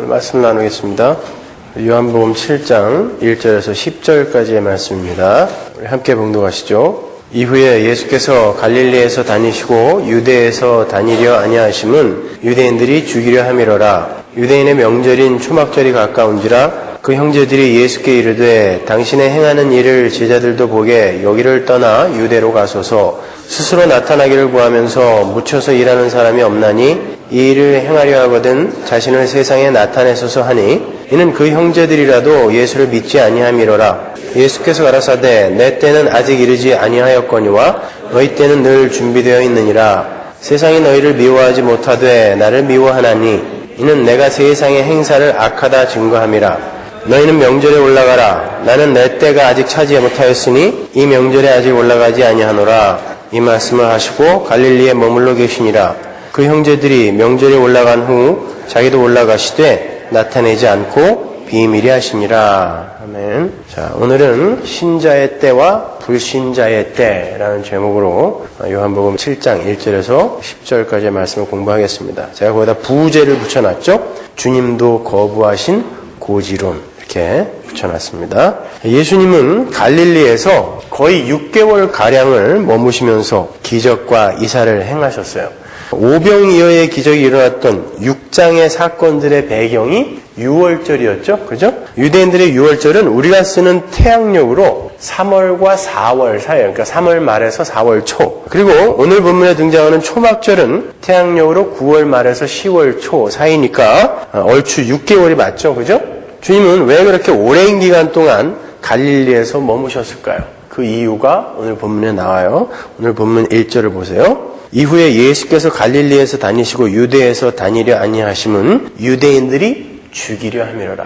말씀 나누겠습니다. 요한복음 7장 1절에서 10절까지의 말씀입니다. 우리 함께 봉독하시죠. 이후에 예수께서 갈릴리에서 다니시고 유대에서 다니려 아니하심은 유대인들이 죽이려 함이로라. 유대인의 명절인 초막절이 가까운지라. 그 형제들이 예수께 이르되 당신의 행하는 일을 제자들도 보게 여기를 떠나 유대로 가소서. 스스로 나타나기를 구하면서 묻혀서 일하는 사람이 없나니 이 일을 행하려 하거든 자신을 세상에 나타내소서 하니 이는 그 형제들이라도 예수를 믿지 아니함이로라. 예수께서 가라사대 내 때는 아직 이르지 아니하였거니와 너희 때는 늘 준비되어 있느니라. 세상이 너희를 미워하지 못하되 나를 미워하나니 이는 내가 세상의 행사를 악하다 증거함이라. 너희는 명절에 올라가라. 나는 내 때가 아직 차지 못하였으니 이 명절에 아직 올라가지 아니하노라. 이 말씀을 하시고 갈릴리에 머물러 계시니라. 그 형제들이 명절에 올라간 후 자기도 올라가시되 나타내지 않고 비밀히 하시니라. 아멘. 자, 오늘은 신자의 때와 불신자의 때라는 제목으로 요한복음 7장 1절에서 10절까지의 말씀을 공부하겠습니다. 제가 거기다 부제를 붙여놨죠. 주님도 거부하신 고지론 이렇게 붙여놨습니다. 예수님은 갈릴리에서 거의 6개월가량을 머무시면서 기적과 이사를 행하셨어요. 오병이어의 기적이 일어났던 6장의 사건들의 배경이 유월절이었죠. 그죠? 유대인들의 유월절은 우리가 쓰는 태양력으로 3월과 4월 사이, 그러니까 3월 말에서 4월 초. 그리고 오늘 본문에 등장하는 초막절은 태양력으로 9월 말에서 10월 초 사이니까 얼추 6개월이 맞죠. 그죠? 주님은 왜 그렇게 오랜 기간 동안 갈릴리에서 머무셨을까요? 그 이유가 오늘 본문에 나와요. 오늘 본문 1절을 보세요. 이후에 예수께서 갈릴리에서 다니시고 유대에서 다니려 아니하심은 유대인들이 죽이려 함이로라.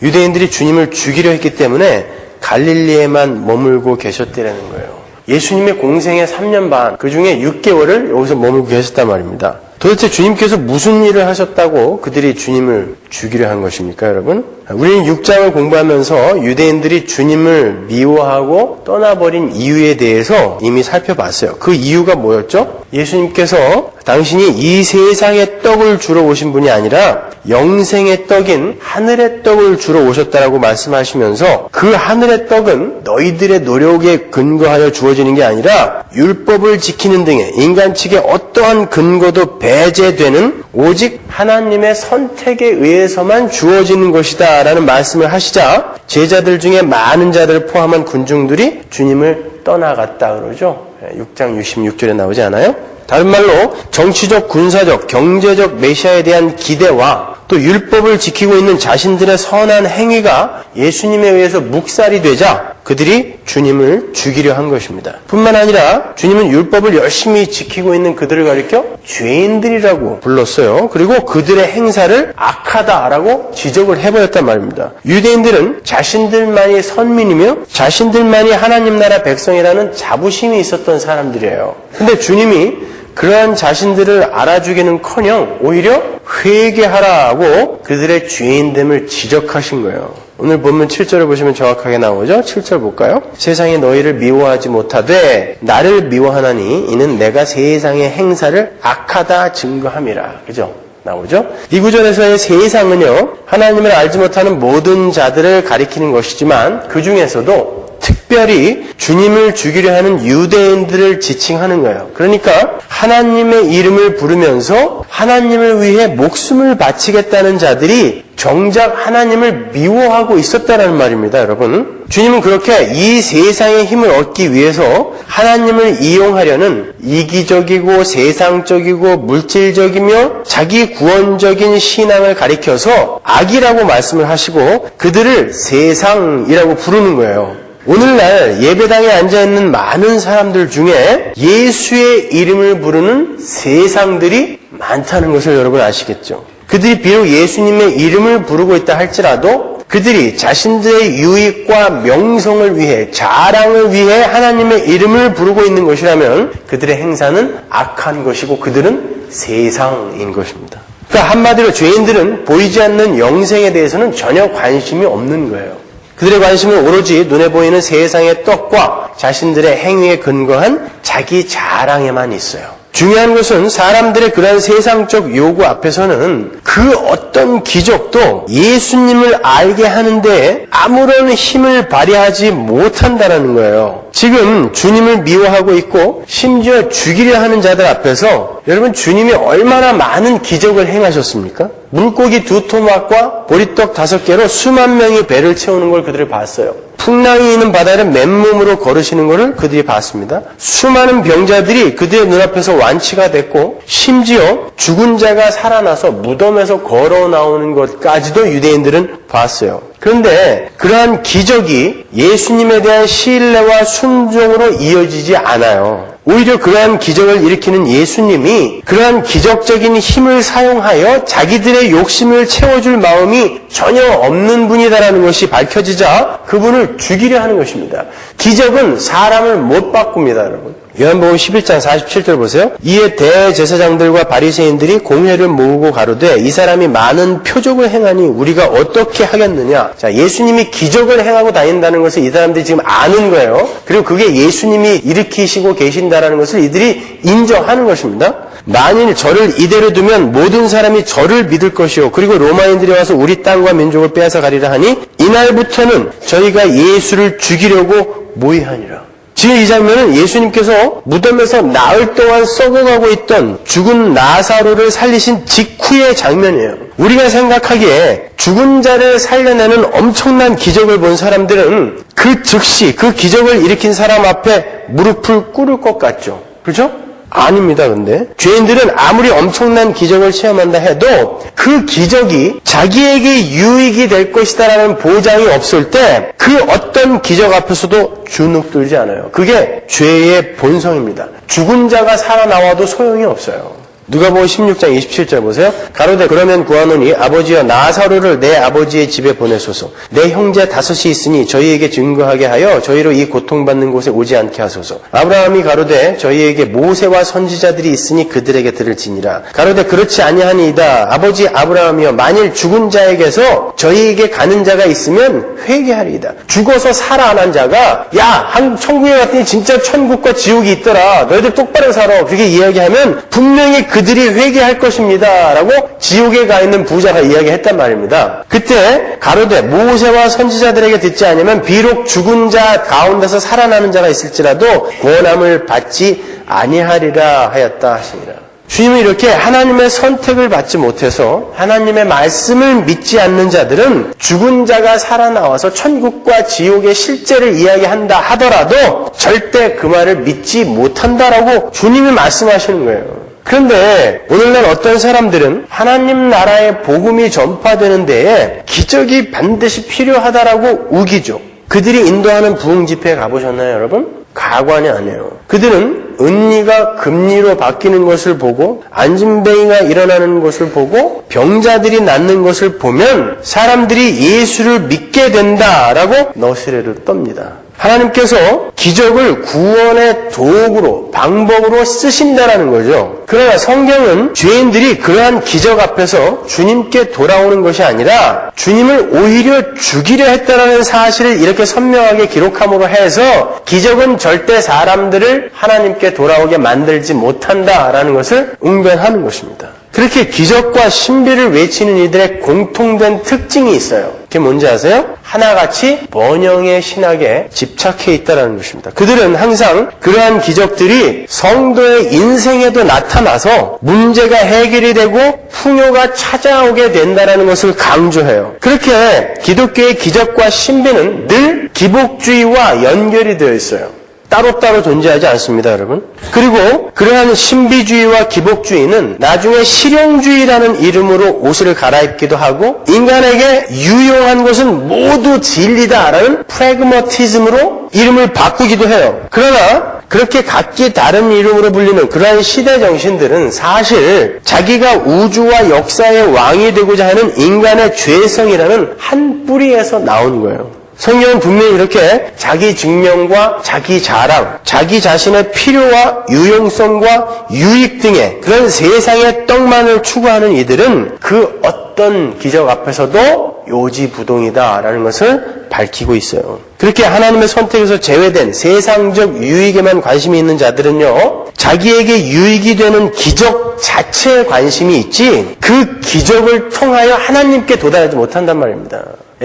유대인들이 주님을 죽이려 했기 때문에 갈릴리에만 머물고 계셨다는 거예요. 예수님의 공생의 3년 반, 그 중에 6개월을 여기서 머물고 계셨단 말입니다. 도대체 주님께서 무슨 일을 하셨다고 그들이 주님을 죽이려 한 것입니까, 여러분? 우리는 6장을 공부하면서 유대인들이 주님을 미워하고 떠나버린 이유에 대해서 이미 살펴봤어요. 그 이유가 뭐였죠? 예수님께서 당신이 이 세상의 떡을 주러 오신 분이 아니라 영생의 떡인 하늘의 떡을 주러 오셨다라고 말씀하시면서 그 하늘의 떡은 너희들의 노력에 근거하여 주어지는 게 아니라 율법을 지키는 등의 인간 측의 어떠한 근거도 배제되는 오직 하나님의 선택에 의해서만 주어지는 것이다 라는 말씀을 하시자 제자들 중에 많은 자들을 포함한 군중들이 주님을 떠나갔다 그러죠. 6장 66절에 나오지 않아요? 다른 말로 정치적, 군사적, 경제적 메시아에 대한 기대와 또 율법을 지키고 있는 자신들의 선한 행위가 예수님에 의해서 묵살이 되자 그들이 주님을 죽이려 한 것입니다. 뿐만 아니라 주님은 율법을 열심히 지키고 있는 그들을 가리켜 죄인들이라고 불렀어요. 그리고 그들의 행사를 악하다라고 지적을 해버렸단 말입니다. 유대인들은 자신들만이 선민이며 자신들만이 하나님 나라 백성이라는 자부심이 있었던 사람들이에요. 근데 주님이 그러한 자신들을 알아주기는커녕 오히려 회개하라고 그들의 죄인됨을 지적하신 거예요. 오늘 본문 7절을 보시면 정확하게 나오죠? 7절 볼까요? 세상이 너희를 미워하지 못하되 나를 미워하나니 이는 내가 세상의 행사를 악하다 증거함이라. 그죠? 나오죠? 이 구절에서의 세상은요, 하나님을 알지 못하는 모든 자들을 가리키는 것이지만 그 중에서도 특별히 주님을 죽이려 하는 유대인들을 지칭하는 거예요. 그러니까 하나님의 이름을 부르면서 하나님을 위해 목숨을 바치겠다는 자들이 정작 하나님을 미워하고 있었다는 말입니다, 여러분. 주님은 그렇게 이 세상의 힘을 얻기 위해서 하나님을 이용하려는 이기적이고 세상적이고 물질적이며 자기 구원적인 신앙을 가리켜서 악이라고 말씀을 하시고 그들을 세상이라고 부르는 거예요. 오늘날 예배당에 앉아있는 많은 사람들 중에 예수의 이름을 부르는 세상들이 많다는 것을 여러분 아시겠죠? 그들이 비록 예수님의 이름을 부르고 있다 할지라도 그들이 자신들의 유익과 명성을 위해 자랑을 위해 하나님의 이름을 부르고 있는 것이라면 그들의 행사는 악한 것이고 그들은 세상인 것입니다. 그러니까 한마디로 죄인들은 보이지 않는 영생에 대해서는 전혀 관심이 없는 거예요. 그들의 관심은 오로지 눈에 보이는 세상의 떡과 자신들의 행위에 근거한 자기 자랑에만 있어요. 중요한 것은 사람들의 그러한 세상적 요구 앞에서는 그 어떤 기적도 예수님을 알게 하는데 아무런 힘을 발휘하지 못한다는 거예요. 지금 주님을 미워하고 있고 심지어 죽이려 하는 자들 앞에서 여러분 주님이 얼마나 많은 기적을 행하셨습니까? 물고기 2토막과 보리떡 5개로 수만 명이 배를 채우는 걸 그들이 봤어요. 풍랑이 있는 바다를 맨몸으로 걸으시는 것을 그들이 봤습니다. 수많은 병자들이 그들의 눈앞에서 완치가 됐고 심지어 죽은 자가 살아나서 무덤에서 걸어 나오는 것까지도 유대인들은 봤어요. 그런데 그러한 기적이 예수님에 대한 신뢰와 순종으로 이어지지 않아요. 오히려 그러한 기적을 일으키는 예수님이 그러한 기적적인 힘을 사용하여 자기들의 욕심을 채워줄 마음이 전혀 없는 분이다라는 것이 밝혀지자 그분을 죽이려 하는 것입니다. 기적은 사람을 못 바꿉니다, 여러분. 요한복음 11장 47절 보세요. 이에 대제사장들과 바리새인들이 공회를 모으고 가로되 이 사람이 많은 표적을 행하니 우리가 어떻게 하겠느냐. 자, 예수님이 기적을 행하고 다닌다는 것을 이 사람들이 지금 아는 거예요. 그리고 그게 예수님이 일으키시고 계신다라는 것을 이들이 인정하는 것입니다. 만일 저를 이대로 두면 모든 사람이 저를 믿을 것이요 그리고 로마인들이 와서 우리 땅과 민족을 빼앗아 가리라 하니 이날부터는 저희가 예수를 죽이려고 모의하니라. 지금 이 장면은 예수님께서 무덤에서 나흘 동안 썩어가고 있던 죽은 나사로를 살리신 직후의 장면이에요. 우리가 생각하기에 죽은 자를 살려내는 엄청난 기적을 본 사람들은 그 즉시 그 기적을 일으킨 사람 앞에 무릎을 꿇을 것 같죠. 그렇죠? 아닙니다. 근데 죄인들은 아무리 엄청난 기적을 체험한다 해도 그 기적이 자기에게 유익이 될 것이다라는 보장이 없을 때 그 어떤 기적 앞에서도 주눅들지 않아요. 그게 죄의 본성입니다. 죽은 자가 살아나와도 소용이 없어요. 누가복음 16장 27절 보세요. 가로되 그러면 구하노니 아버지여 나사로를 내 아버지의 집에 보내소서. 내 형제 5이 있으니 저희에게 증거하게 하여 저희로 이 고통받는 곳에 오지 않게 하소서. 아브라함이 가로되 저희에게 모세와 선지자들이 있으니 그들에게 들을지니라. 가로되 그렇지 아니하니이다. 아버지 아브라함이여 만일 죽은 자에게서 저희에게 가는 자가 있으면 회개하리이다. 죽어서 살아난 자가 야 천국에 갔더니 진짜 천국과 지옥이 있더라. 너희들 똑바로 살아. 그렇게 이야기하면 분명히 그들이 회개할 것입니다. 라고 지옥에 가 있는 부자가 이야기했단 말입니다. 그때 가로되 모세와 선지자들에게 듣지 않으면 비록 죽은 자 가운데서 살아나는 자가 있을지라도 구원함을 받지 아니하리라 하였다 하시니라. 주님은 이렇게 하나님의 선택을 받지 못해서 하나님의 말씀을 믿지 않는 자들은 죽은 자가 살아나와서 천국과 지옥의 실제를 이야기한다 하더라도 절대 그 말을 믿지 못한다라고 주님이 말씀하시는 거예요. 그런데 오늘날 어떤 사람들은 하나님 나라의 복음이 전파되는 데에 기적이 반드시 필요하다라고 우기죠. 그들이 인도하는 부흥 집회에 가보셨나요, 여러분? 가관이 아니에요. 그들은 은리가 금리로 바뀌는 것을 보고 안진뱅이가 일어나는 것을 보고 병자들이 낫는 것을 보면 사람들이 예수를 믿게 된다라고 너스레를 떱니다. 하나님께서 기적을 구원의 도구로, 방법으로 쓰신다라는 거죠. 그러나 성경은 죄인들이 그러한 기적 앞에서 주님께 돌아오는 것이 아니라 주님을 오히려 죽이려 했다라는 사실을 이렇게 선명하게 기록함으로 해서 기적은 절대 사람들을 하나님께 돌아오게 만들지 못한다라는 것을 웅변하는 것입니다. 그렇게 기적과 신비를 외치는 이들의 공통된 특징이 있어요. 그게 뭔지 아세요? 하나같이 번영의 신학에 집착해 있다는 것입니다. 그들은 항상 그러한 기적들이 성도의 인생에도 나타나서 문제가 해결이 되고 풍요가 찾아오게 된다는 것을 강조해요. 그렇게 기독교의 기적과 신비는 늘 기복주의와 연결이 되어 있어요. 따로따로 존재하지 않습니다, 여러분. 그리고 그러한 신비주의와 기복주의는 나중에 실용주의라는 이름으로 옷을 갈아입기도 하고 인간에게 유용한 것은 모두 진리다라는 프래그머티즘으로 이름을 바꾸기도 해요. 그러나 그렇게 각기 다른 이름으로 불리는 그러한 시대 정신들은 사실 자기가 우주와 역사의 왕이 되고자 하는 인간의 죄성이라는 한 뿌리에서 나온 거예요. 성경은 분명히 이렇게 자기 증명과 자기 자랑, 자기 자신의 필요와 유용성과 유익 등의 그런 세상의 떡만을 추구하는 이들은 그 어떤 기적 앞에서도 요지부동이다라는 것을 밝히고 있어요. 그렇게 하나님의 선택에서 제외된 세상적 유익에만 관심이 있는 자들은요, 자기에게 유익이 되는 기적 자체에 관심이 있지 그 기적을 통하여 하나님께 도달하지 못한단 말입니다.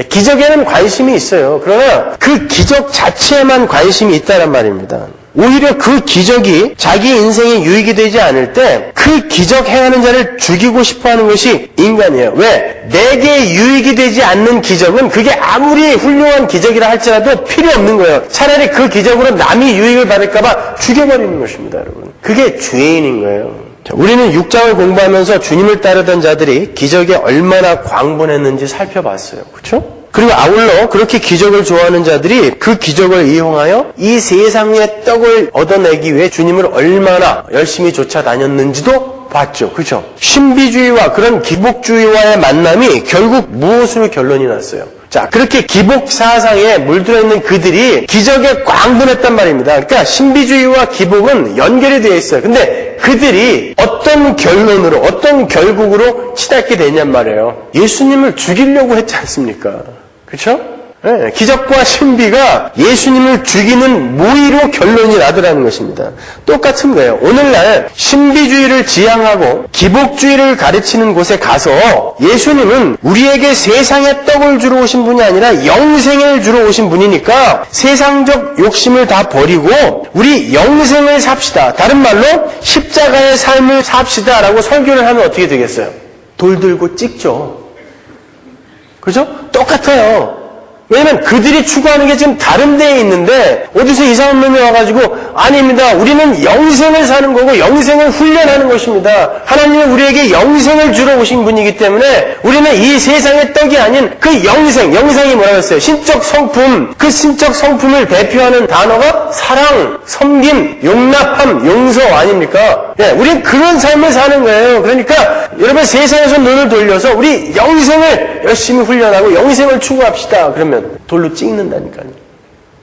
기적에는 관심이 있어요. 그러나 그 기적 자체에만 관심이 있다란 말입니다. 오히려 그 기적이 자기 인생에 유익이 되지 않을 때 그 기적 행하는 자를 죽이고 싶어하는 것이 인간이에요. 왜? 내게 유익이 되지 않는 기적은 그게 아무리 훌륭한 기적이라 할지라도 필요 없는 거예요. 차라리 그 기적으로 남이 유익을 받을까 봐 죽여버리는 것입니다, 여러분. 그게 죄인인 거예요. 자, 우리는 6장을 공부하면서 주님을 따르던 자들이 기적에 얼마나 광분했는지 살펴봤어요. 그렇죠? 그리고 아울러 그렇게 기적을 좋아하는 자들이 그 기적을 이용하여 이 세상의 떡을 얻어내기 위해 주님을 얼마나 열심히 쫓아다녔는지도 봤죠. 그렇죠? 신비주의와 그런 기복주의와의 만남이 결국 무엇으로 결론이 났어요? 자, 그렇게 기복 사상에 물들어 있는 그들이 기적에 광분했단 말입니다. 그러니까 신비주의와 기복은 연결이 되어 있어요. 근데 그들이 어떤 결론으로, 어떤 결국으로 치닫게 되냔 말이에요. 예수님을 죽이려고 했지 않습니까? 그렇죠? 네, 기적과 신비가 예수님을 죽이는 모의로 결론이 나더라는 것입니다. 똑같은 거예요. 오늘날 신비주의를 지향하고 기복주의를 가르치는 곳에 가서 예수님은 우리에게 세상의 떡을 주러 오신 분이 아니라 영생을 주러 오신 분이니까 세상적 욕심을 다 버리고 우리 영생을 삽시다. 다른 말로 십자가의 삶을 삽시다 라고 설교를 하면 어떻게 되겠어요? 돌 들고 찍죠. 그죠? 똑같아요. 왜냐면 그들이 추구하는 게 지금 다른 데에 있는데 어디서 이상한 놈이 와가지고 아닙니다. 우리는 영생을 사는 거고 영생을 훈련하는 것입니다. 하나님은 우리에게 영생을 주러 오신 분이기 때문에 우리는 이 세상의 떡이 아닌 그 영생이 뭐라고 했어요? 신적 성품, 그 신적 성품을 대표하는 단어가 사랑, 섬김, 용납함, 용서 아닙니까? 네, 우리는 그런 삶을 사는 거예요. 그러니까 여러분 세상에서 눈을 돌려서 우리 영생을 열심히 훈련하고 영생을 추구합시다. 그러면 돌로 찍는다니까요.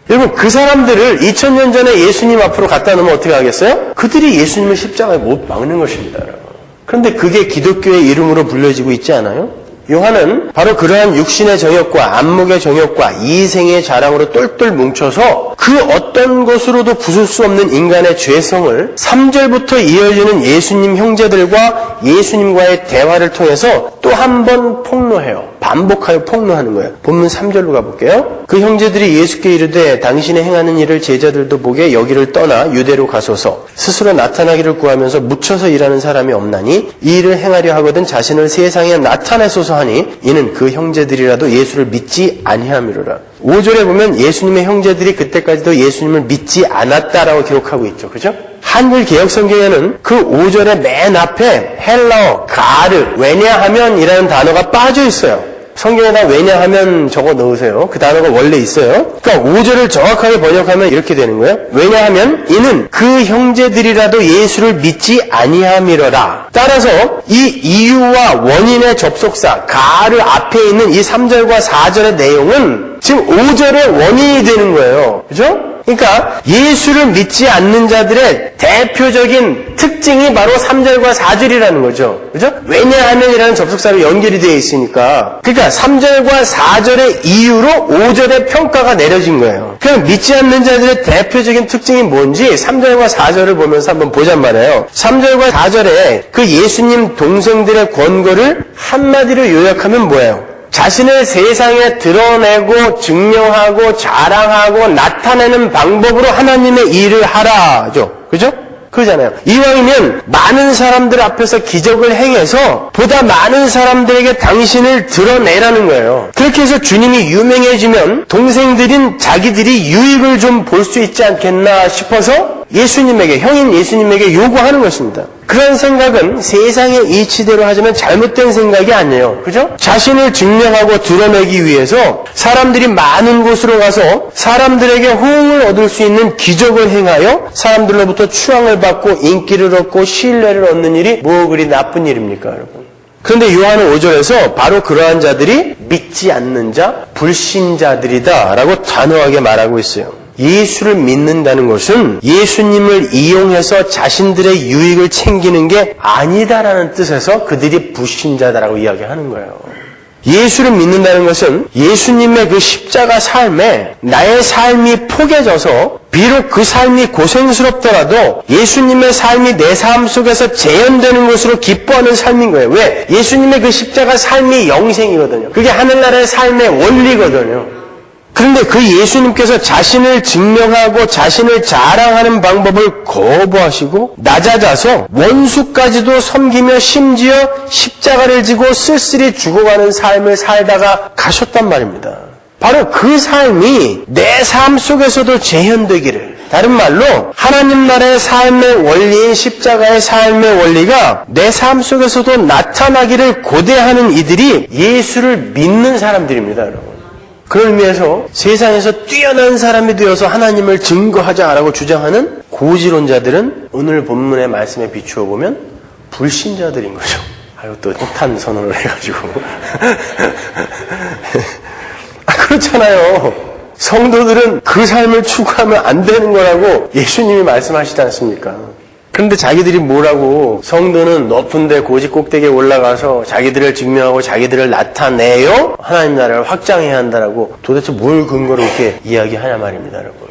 여러분 그 사람들을 2000년 전에 예수님 앞으로 갖다 놓으면 어떻게 하겠어요? 그들이 예수님을 십자가에 못 박는 것입니다. 여러분. 그런데 그게 기독교의 이름으로 불려지고 있지 않아요? 요한은 바로 그러한 육신의 정욕과 안목의 정욕과 이생의 자랑으로 똘똘 뭉쳐서 그 어떤 것으로도 부술 수 없는 인간의 죄성을 3절부터 이어지는 예수님 형제들과 예수님과의 대화를 통해서 또 한 번 폭로해요. 반복하여 폭로하는 거예요. 본문 3절로 가볼게요. 그 형제들이 예수께 이르되 당신의 행하는 일을 제자들도 보게 여기를 떠나 유대로 가소서. 스스로 나타나기를 구하면서 묻혀서 일하는 사람이 없나니 이 일을 행하려 하거든 자신을 세상에 나타내소서 하니 이는 그 형제들이라도 예수를 믿지 아니함이로라. 5절에 보면 예수님의 형제들이 그때까지도 예수님을 믿지 않았다라고 기록하고 있죠. 그죠? 한글 개혁 성경에는 그 5절의 맨 앞에 헬라어 가르, 왜냐하면이라는 단어가 빠져 있어요. 성경에다 왜냐하면 적어 넣으세요. 그 단어가 원래 있어요. 그러니까 5절을 정확하게 번역하면 이렇게 되는 거예요. 왜냐하면 이는 그 형제들이라도 예수를 믿지 아니함이러라. 따라서 이 이유와 원인의 접속사 가르 앞에 있는 이 3절과 4절의 내용은 지금 5절의 원인이 되는 거예요. 그죠? 그러니까 예수를 믿지 않는 자들의 대표적인 특징이 바로 3절과 4절이라는 거죠. 그죠? 왜냐하면이라는 접속사로 연결이 되어 있으니까. 그러니까 3절과 4절의 이유로 5절의 평가가 내려진 거예요. 그럼 믿지 않는 자들의 대표적인 특징이 뭔지 3절과 4절을 보면서 한번 보잔 말이에요. 3절과 4절에 그 예수님 동생들의 권고를 한마디로 요약하면 뭐예요? 자신을 세상에 드러내고 증명하고 자랑하고 나타내는 방법으로 하나님의 일을 하라죠. 그죠? 그러잖아요. 이왕이면 많은 사람들 앞에서 기적을 행해서 보다 많은 사람들에게 당신을 드러내라는 거예요. 그렇게 해서 주님이 유명해지면 동생들인 자기들이 유익을 좀 볼 수 있지 않겠나 싶어서 예수님에게, 형인 예수님에게 요구하는 것입니다. 그런 생각은 세상의 이치대로 하자면 잘못된 생각이 아니에요. 그죠? 자신을 증명하고 드러내기 위해서 사람들이 많은 곳으로 가서 사람들에게 호응을 얻을 수 있는 기적을 행하여 사람들로부터 추앙을 받고 인기를 얻고 신뢰를 얻는 일이 뭐 그리 나쁜 일입니까, 여러분? 그런데 요한은 5절에서 바로 그러한 자들이 믿지 않는 자, 불신자들이다 라고 단호하게 말하고 있어요. 예수를 믿는다는 것은 예수님을 이용해서 자신들의 유익을 챙기는 게 아니다라는 뜻에서 그들이 불신자다라고 이야기하는 거예요. 예수를 믿는다는 것은 예수님의 그 십자가 삶에 나의 삶이 포개져서 비록 그 삶이 고생스럽더라도 예수님의 삶이 내 삶 속에서 재현되는 것으로 기뻐하는 삶인 거예요. 왜? 예수님의 그 십자가 삶이 영생이거든요. 그게 하늘나라의 삶의 원리거든요. 그런데 그 예수님께서 자신을 증명하고 자신을 자랑하는 방법을 거부하시고 낮아져서 원수까지도 섬기며 심지어 십자가를 지고 쓸쓸히 죽어가는 삶을 살다가 가셨단 말입니다. 바로 그 삶이 내 삶 속에서도 재현되기를, 다른 말로 하나님 나라의 삶의 원리인 십자가의 삶의 원리가 내 삶 속에서도 나타나기를 고대하는 이들이 예수를 믿는 사람들입니다, 여러분. 그런 의미에서 세상에서 뛰어난 사람이 되어서 하나님을 증거하자라고 주장하는 고지론자들은 오늘 본문의 말씀에 비추어 보면 불신자들인 거죠. 아유, 또 폭탄 선언을 해가지고. 그렇잖아요. 성도들은 그 삶을 추구하면 안 되는 거라고 예수님이 말씀하시지 않습니까? 그런데 자기들이 뭐라고 성도는 높은데 고지 꼭대기에 올라가서 자기들을 증명하고 자기들을 나타내요? 하나님 나라를 확장해야 한다라고 도대체 뭘 근거로 이렇게 이야기하냐 말입니다, 여러분.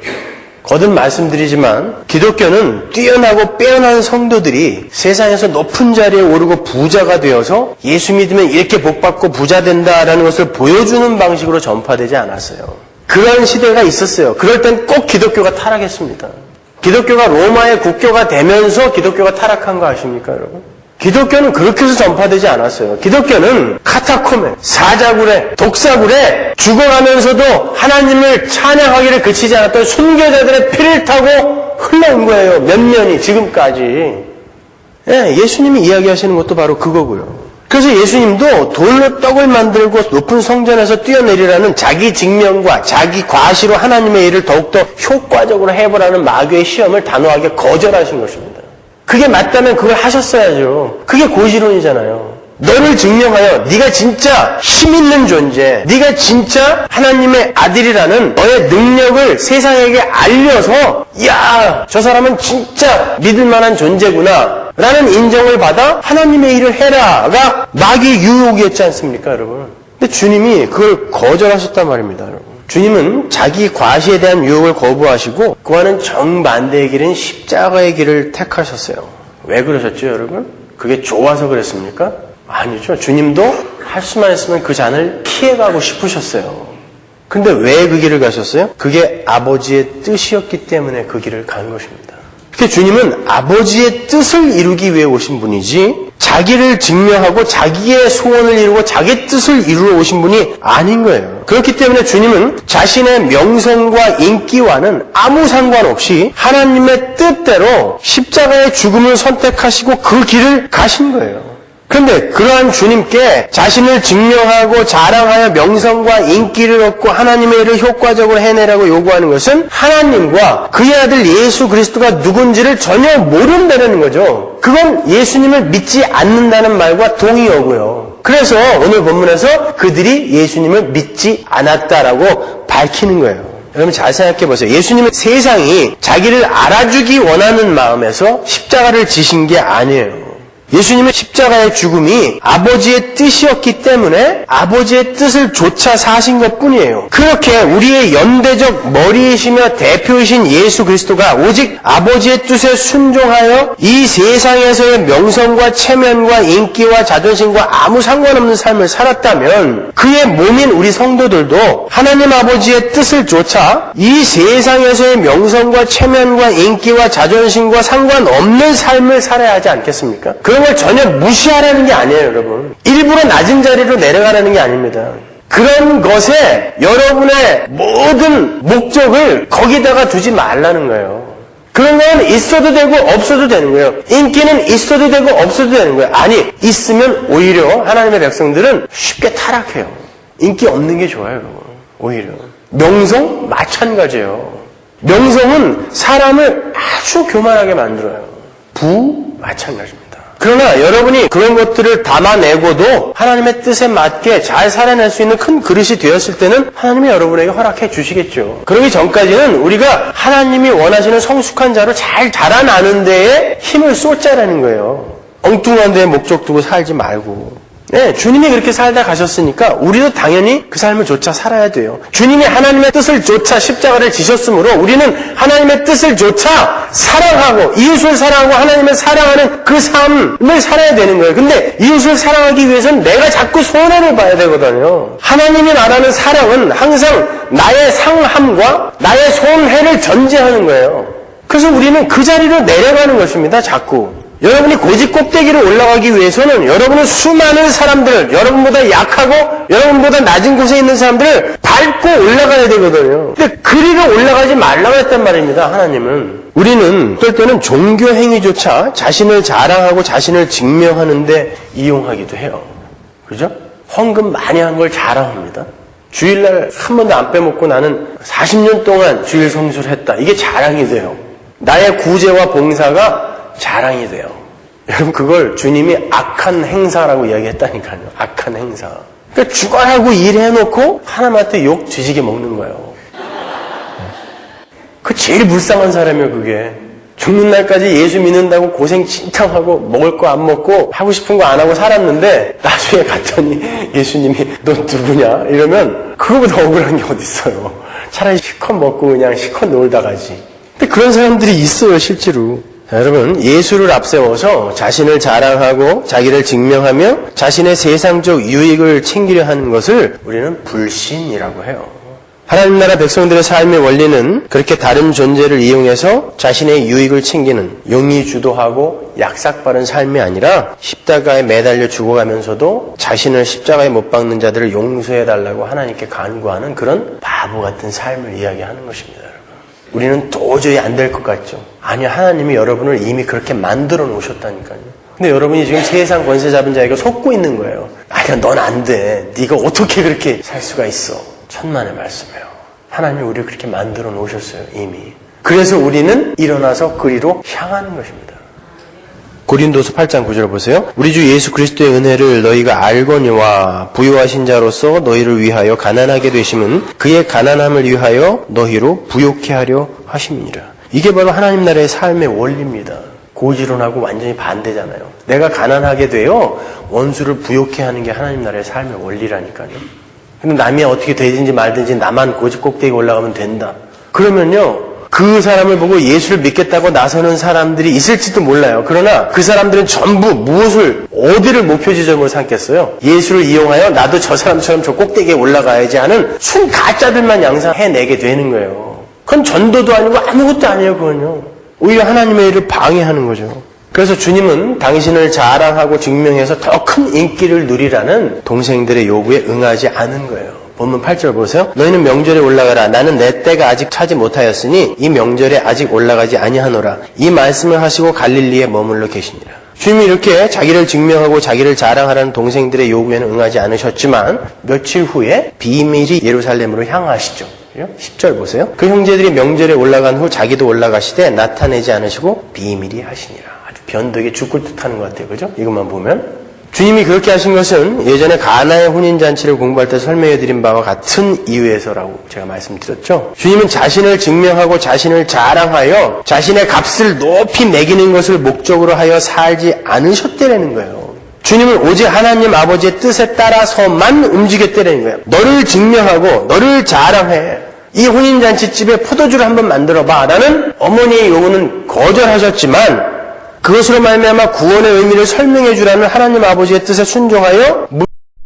거듭 말씀드리지만 기독교는 뛰어나고 빼어난 성도들이 세상에서 높은 자리에 오르고 부자가 되어서 예수 믿으면 이렇게 복받고 부자 된다라는 것을 보여주는 방식으로 전파되지 않았어요. 그런 시대가 있었어요. 그럴 땐 꼭 기독교가 타락했습니다. 기독교가 로마의 국교가 되면서 기독교가 타락한 거 아십니까, 여러분? 기독교는 그렇게 해서 전파되지 않았어요. 기독교는 카타콤에, 사자굴에, 독사굴에 죽어가면서도 하나님을 찬양하기를 그치지 않았던 순교자들의 피를 타고 흘러온 거예요. 몇 년이 지금까지. 예, 예수님이 이야기하시는 것도 바로 그거고요. 그래서 예수님도 돌로 떡을 만들고 높은 성전에서 뛰어내리라는 자기 증명과 자기 과시로 하나님의 일을 더욱더 효과적으로 해보라는 마귀의 시험을 단호하게 거절하신 것입니다. 그게 맞다면 그걸 하셨어야죠. 그게 고지론이잖아요. 너를 증명하여 네가 진짜 힘있는 존재, 네가 진짜 하나님의 아들이라는 너의 능력을 세상에게 알려서 야, 저 사람은 진짜 믿을 만한 존재구나 라는 인정을 받아 하나님의 일을 해라가 마귀의 유혹이었지 않습니까, 여러분? 근데 주님이 그걸 거절하셨단 말입니다, 여러분. 주님은 자기 과시에 대한 유혹을 거부하시고 그와는 정반대의 길인 십자가의 길을 택하셨어요. 왜 그러셨죠, 여러분? 그게 좋아서 그랬습니까? 아니죠. 주님도 할 수만 있으면 그 잔을 피해가고 싶으셨어요. 근데 왜 그 길을 가셨어요? 그게 아버지의 뜻이었기 때문에 그 길을 간 것입니다. 그러니까 주님은 아버지의 뜻을 이루기 위해 오신 분이지 자기를 증명하고 자기의 소원을 이루고 자기 뜻을 이루러 오신 분이 아닌 거예요. 그렇기 때문에 주님은 자신의 명성과 인기와는 아무 상관없이 하나님의 뜻대로 십자가의 죽음을 선택하시고 그 길을 가신 거예요. 그런데 그러한 주님께 자신을 증명하고 자랑하여 명성과 인기를 얻고 하나님의 일을 효과적으로 해내라고 요구하는 것은 하나님과 그의 아들 예수 그리스도가 누군지를 전혀 모른다는 거죠. 그건 예수님을 믿지 않는다는 말과 동의어고요. 그래서 오늘 본문에서 그들이 예수님을 믿지 않았다라고 밝히는 거예요. 여러분 잘 생각해 보세요. 예수님은 세상이 자기를 알아주기 원하는 마음에서 십자가를 지신 게 아니에요. 예수님은 십자가의 죽음이 아버지의 뜻이었기 때문에 아버지의 뜻을 조차 사신 것뿐이에요. 그렇게 우리의 연대적 머리이시며 대표이신 예수 그리스도가 오직 아버지의 뜻에 순종하여 이 세상에서의 명성과 체면과 인기와 자존심과 아무 상관없는 삶을 살았다면 그의 몸인 우리 성도들도 하나님 아버지의 뜻을 조차 이 세상에서의 명성과 체면과 인기와 자존심과 상관없는 삶을 살아야 하지 않겠습니까? 그런 걸 전혀 무시하라는 게 아니에요, 여러분. 일부러 낮은 자리로 내려가라는 게 아닙니다. 그런 것에 여러분의 모든 목적을 거기다가 두지 말라는 거예요. 그런 건 있어도 되고 없어도 되는 거예요. 인기는 있어도 되고 없어도 되는 거예요. 아니, 있으면 오히려 하나님의 백성들은 쉽게 타락해요. 인기 없는 게 좋아요, 여러분. 오히려. 명성? 마찬가지예요. 명성은 사람을 아주 교만하게 만들어요. 부? 마찬가지입니다. 그러나 여러분이 그런 것들을 담아내고도 하나님의 뜻에 맞게 잘 살아낼 수 있는 큰 그릇이 되었을 때는 하나님이 여러분에게 허락해 주시겠죠. 그러기 전까지는 우리가 하나님이 원하시는 성숙한 자로 잘 자라나는 데에 힘을 쏟자라는 거예요. 엉뚱한 데에 목적 두고 살지 말고. 네, 주님이 그렇게 살다 가셨으니까 우리도 당연히 그 삶을 조차 살아야 돼요. 주님이 하나님의 뜻을 조차 십자가를 지셨으므로 우리는 하나님의 뜻을 조차 사랑하고 이웃을 사랑하고 하나님을 사랑하는 그 삶을 살아야 되는 거예요. 근데 이웃을 사랑하기 위해서는 내가 자꾸 손해를 봐야 되거든요. 하나님이 말하는 사랑은 항상 나의 상함과 나의 손해를 전제하는 거예요. 그래서 우리는 그 자리로 내려가는 것입니다. 자꾸. 여러분이 고집 꼭대기로 올라가기 위해서는 여러분은 수많은 사람들, 여러분보다 약하고 여러분보다 낮은 곳에 있는 사람들을 밟고 올라가야 되거든요. 근데 그리로 올라가지 말라고 했단 말입니다. 하나님은. 우리는 어떨 때는 종교 행위조차 자신을 자랑하고 자신을 증명하는데 이용하기도 해요. 그죠? 헌금 많이 한 걸 자랑합니다. 주일날 한 번도 안 빼먹고 나는 40년 동안 주일 성수를 했다. 이게 자랑이 돼요. 나의 구제와 봉사가 자랑이 돼요. 여러분 그걸 주님이 악한 행사라고 이야기했다니까요. 악한 행사. 그러니까 죽어라고 일해놓고 하나님한테 욕 뒤지게 먹는 거예요. 그 제일 불쌍한 사람이에요. 그게. 죽는 날까지 예수 믿는다고 고생 진탕하고 먹을 거 안 먹고 하고 싶은 거 안 하고 살았는데 나중에 갔더니 예수님이 너 누구냐? 이러면 그거보다 억울한 게 어디 있어요. 차라리 실컷 먹고 그냥 실컷 놀다 가지. 근데 그런 사람들이 있어요. 실제로. 자, 여러분 예수를 앞세워서 자신을 자랑하고 자기를 증명하며 자신의 세상적 유익을 챙기려 하는 것을 우리는 불신이라고 해요. 하나님 나라 백성들의 삶의 원리는 그렇게 다른 존재를 이용해서 자신의 유익을 챙기는 용의주도하고 약삭빠른 삶이 아니라 십자가에 매달려 죽어가면서도 자신을 십자가에 못 박는 자들을 용서해달라고 하나님께 간구하는 그런 바보 같은 삶을 이야기하는 것입니다. 우리는 도저히 안 될 것 같죠. 아니요, 하나님이 여러분을 이미 그렇게 만들어 놓으셨다니까요. 근데 여러분이 지금 세상 권세 잡은 자에게 속고 있는 거예요. 아니야, 넌 안 돼. 네가 어떻게 그렇게 살 수가 있어. 천만의 말씀이에요. 하나님이 우리를 그렇게 만들어 놓으셨어요, 이미. 그래서 우리는 일어나서 그리로 향하는 것입니다. 고린도서 8장 9절 보세요. 우리 주 예수 그리스도의 은혜를 너희가 알거니와 부요하신 자로서 너희를 위하여 가난하게 되심은 그의 가난함을 위하여 너희로 부요케 하려 하심이니라. 이게 바로 하나님 나라의 삶의 원리입니다. 고지론하고 완전히 반대잖아요. 내가 가난하게 되어 원수를 부요케 하는 게 하나님 나라의 삶의 원리라니까요. 근데 남이 어떻게 되든지 말든지 나만 고집 꼭대기 올라가면 된다. 그러면요. 그 사람을 보고 예수를 믿겠다고 나서는 사람들이 있을지도 몰라요. 그러나 그 사람들은 전부 어디를 목표 지점으로 삼겠어요? 예수를 이용하여 나도 저 사람처럼 저 꼭대기에 올라가야지 하는 순 가짜들만 양상해내게 되는 거예요. 그건 전도도 아니고 아무것도 아니에요. 그건요. 오히려 하나님의 일을 방해하는 거죠. 그래서 주님은 당신을 자랑하고 증명해서 더 큰 인기를 누리라는 동생들의 요구에 응하지 않은 거예요. 본문 8절 보세요. 너희는 명절에 올라가라. 나는 내 때가 아직 차지 못하였으니 이 명절에 아직 올라가지 아니하노라. 이 말씀을 하시고 갈릴리에 머물러 계시니라. 주님이 이렇게 자기를 증명하고 자기를 자랑하라는 동생들의 요구에는 응하지 않으셨지만 며칠 후에 비밀이 예루살렘으로 향하시죠. 10절 보세요. 그 형제들이 명절에 올라간 후 자기도 올라가시되 나타내지 않으시고 비밀이 하시니라. 아주 변덕에 죽을 듯하는 것 같아요. 그죠? 이것만 보면. 주님이 그렇게 하신 것은 예전에 가나의 혼인잔치를 공부할 때 설명해드린 바와 같은 이유에서라고 제가 말씀드렸죠. 주님은 자신을 증명하고 자신을 자랑하여 자신의 값을 높이 매기는 것을 목적으로 하여 살지 않으셨다는 거예요. 주님은 오직 하나님 아버지의 뜻에 따라서만 움직였다는 거예요. 너를 증명하고 너를 자랑해. 이 혼인잔치집에 포도주를 한번 만들어봐. 라는 어머니의 요구는 거절하셨지만 그것으로 말미암아 구원의 의미를 설명해 주라는 하나님 아버지의 뜻에 순종하여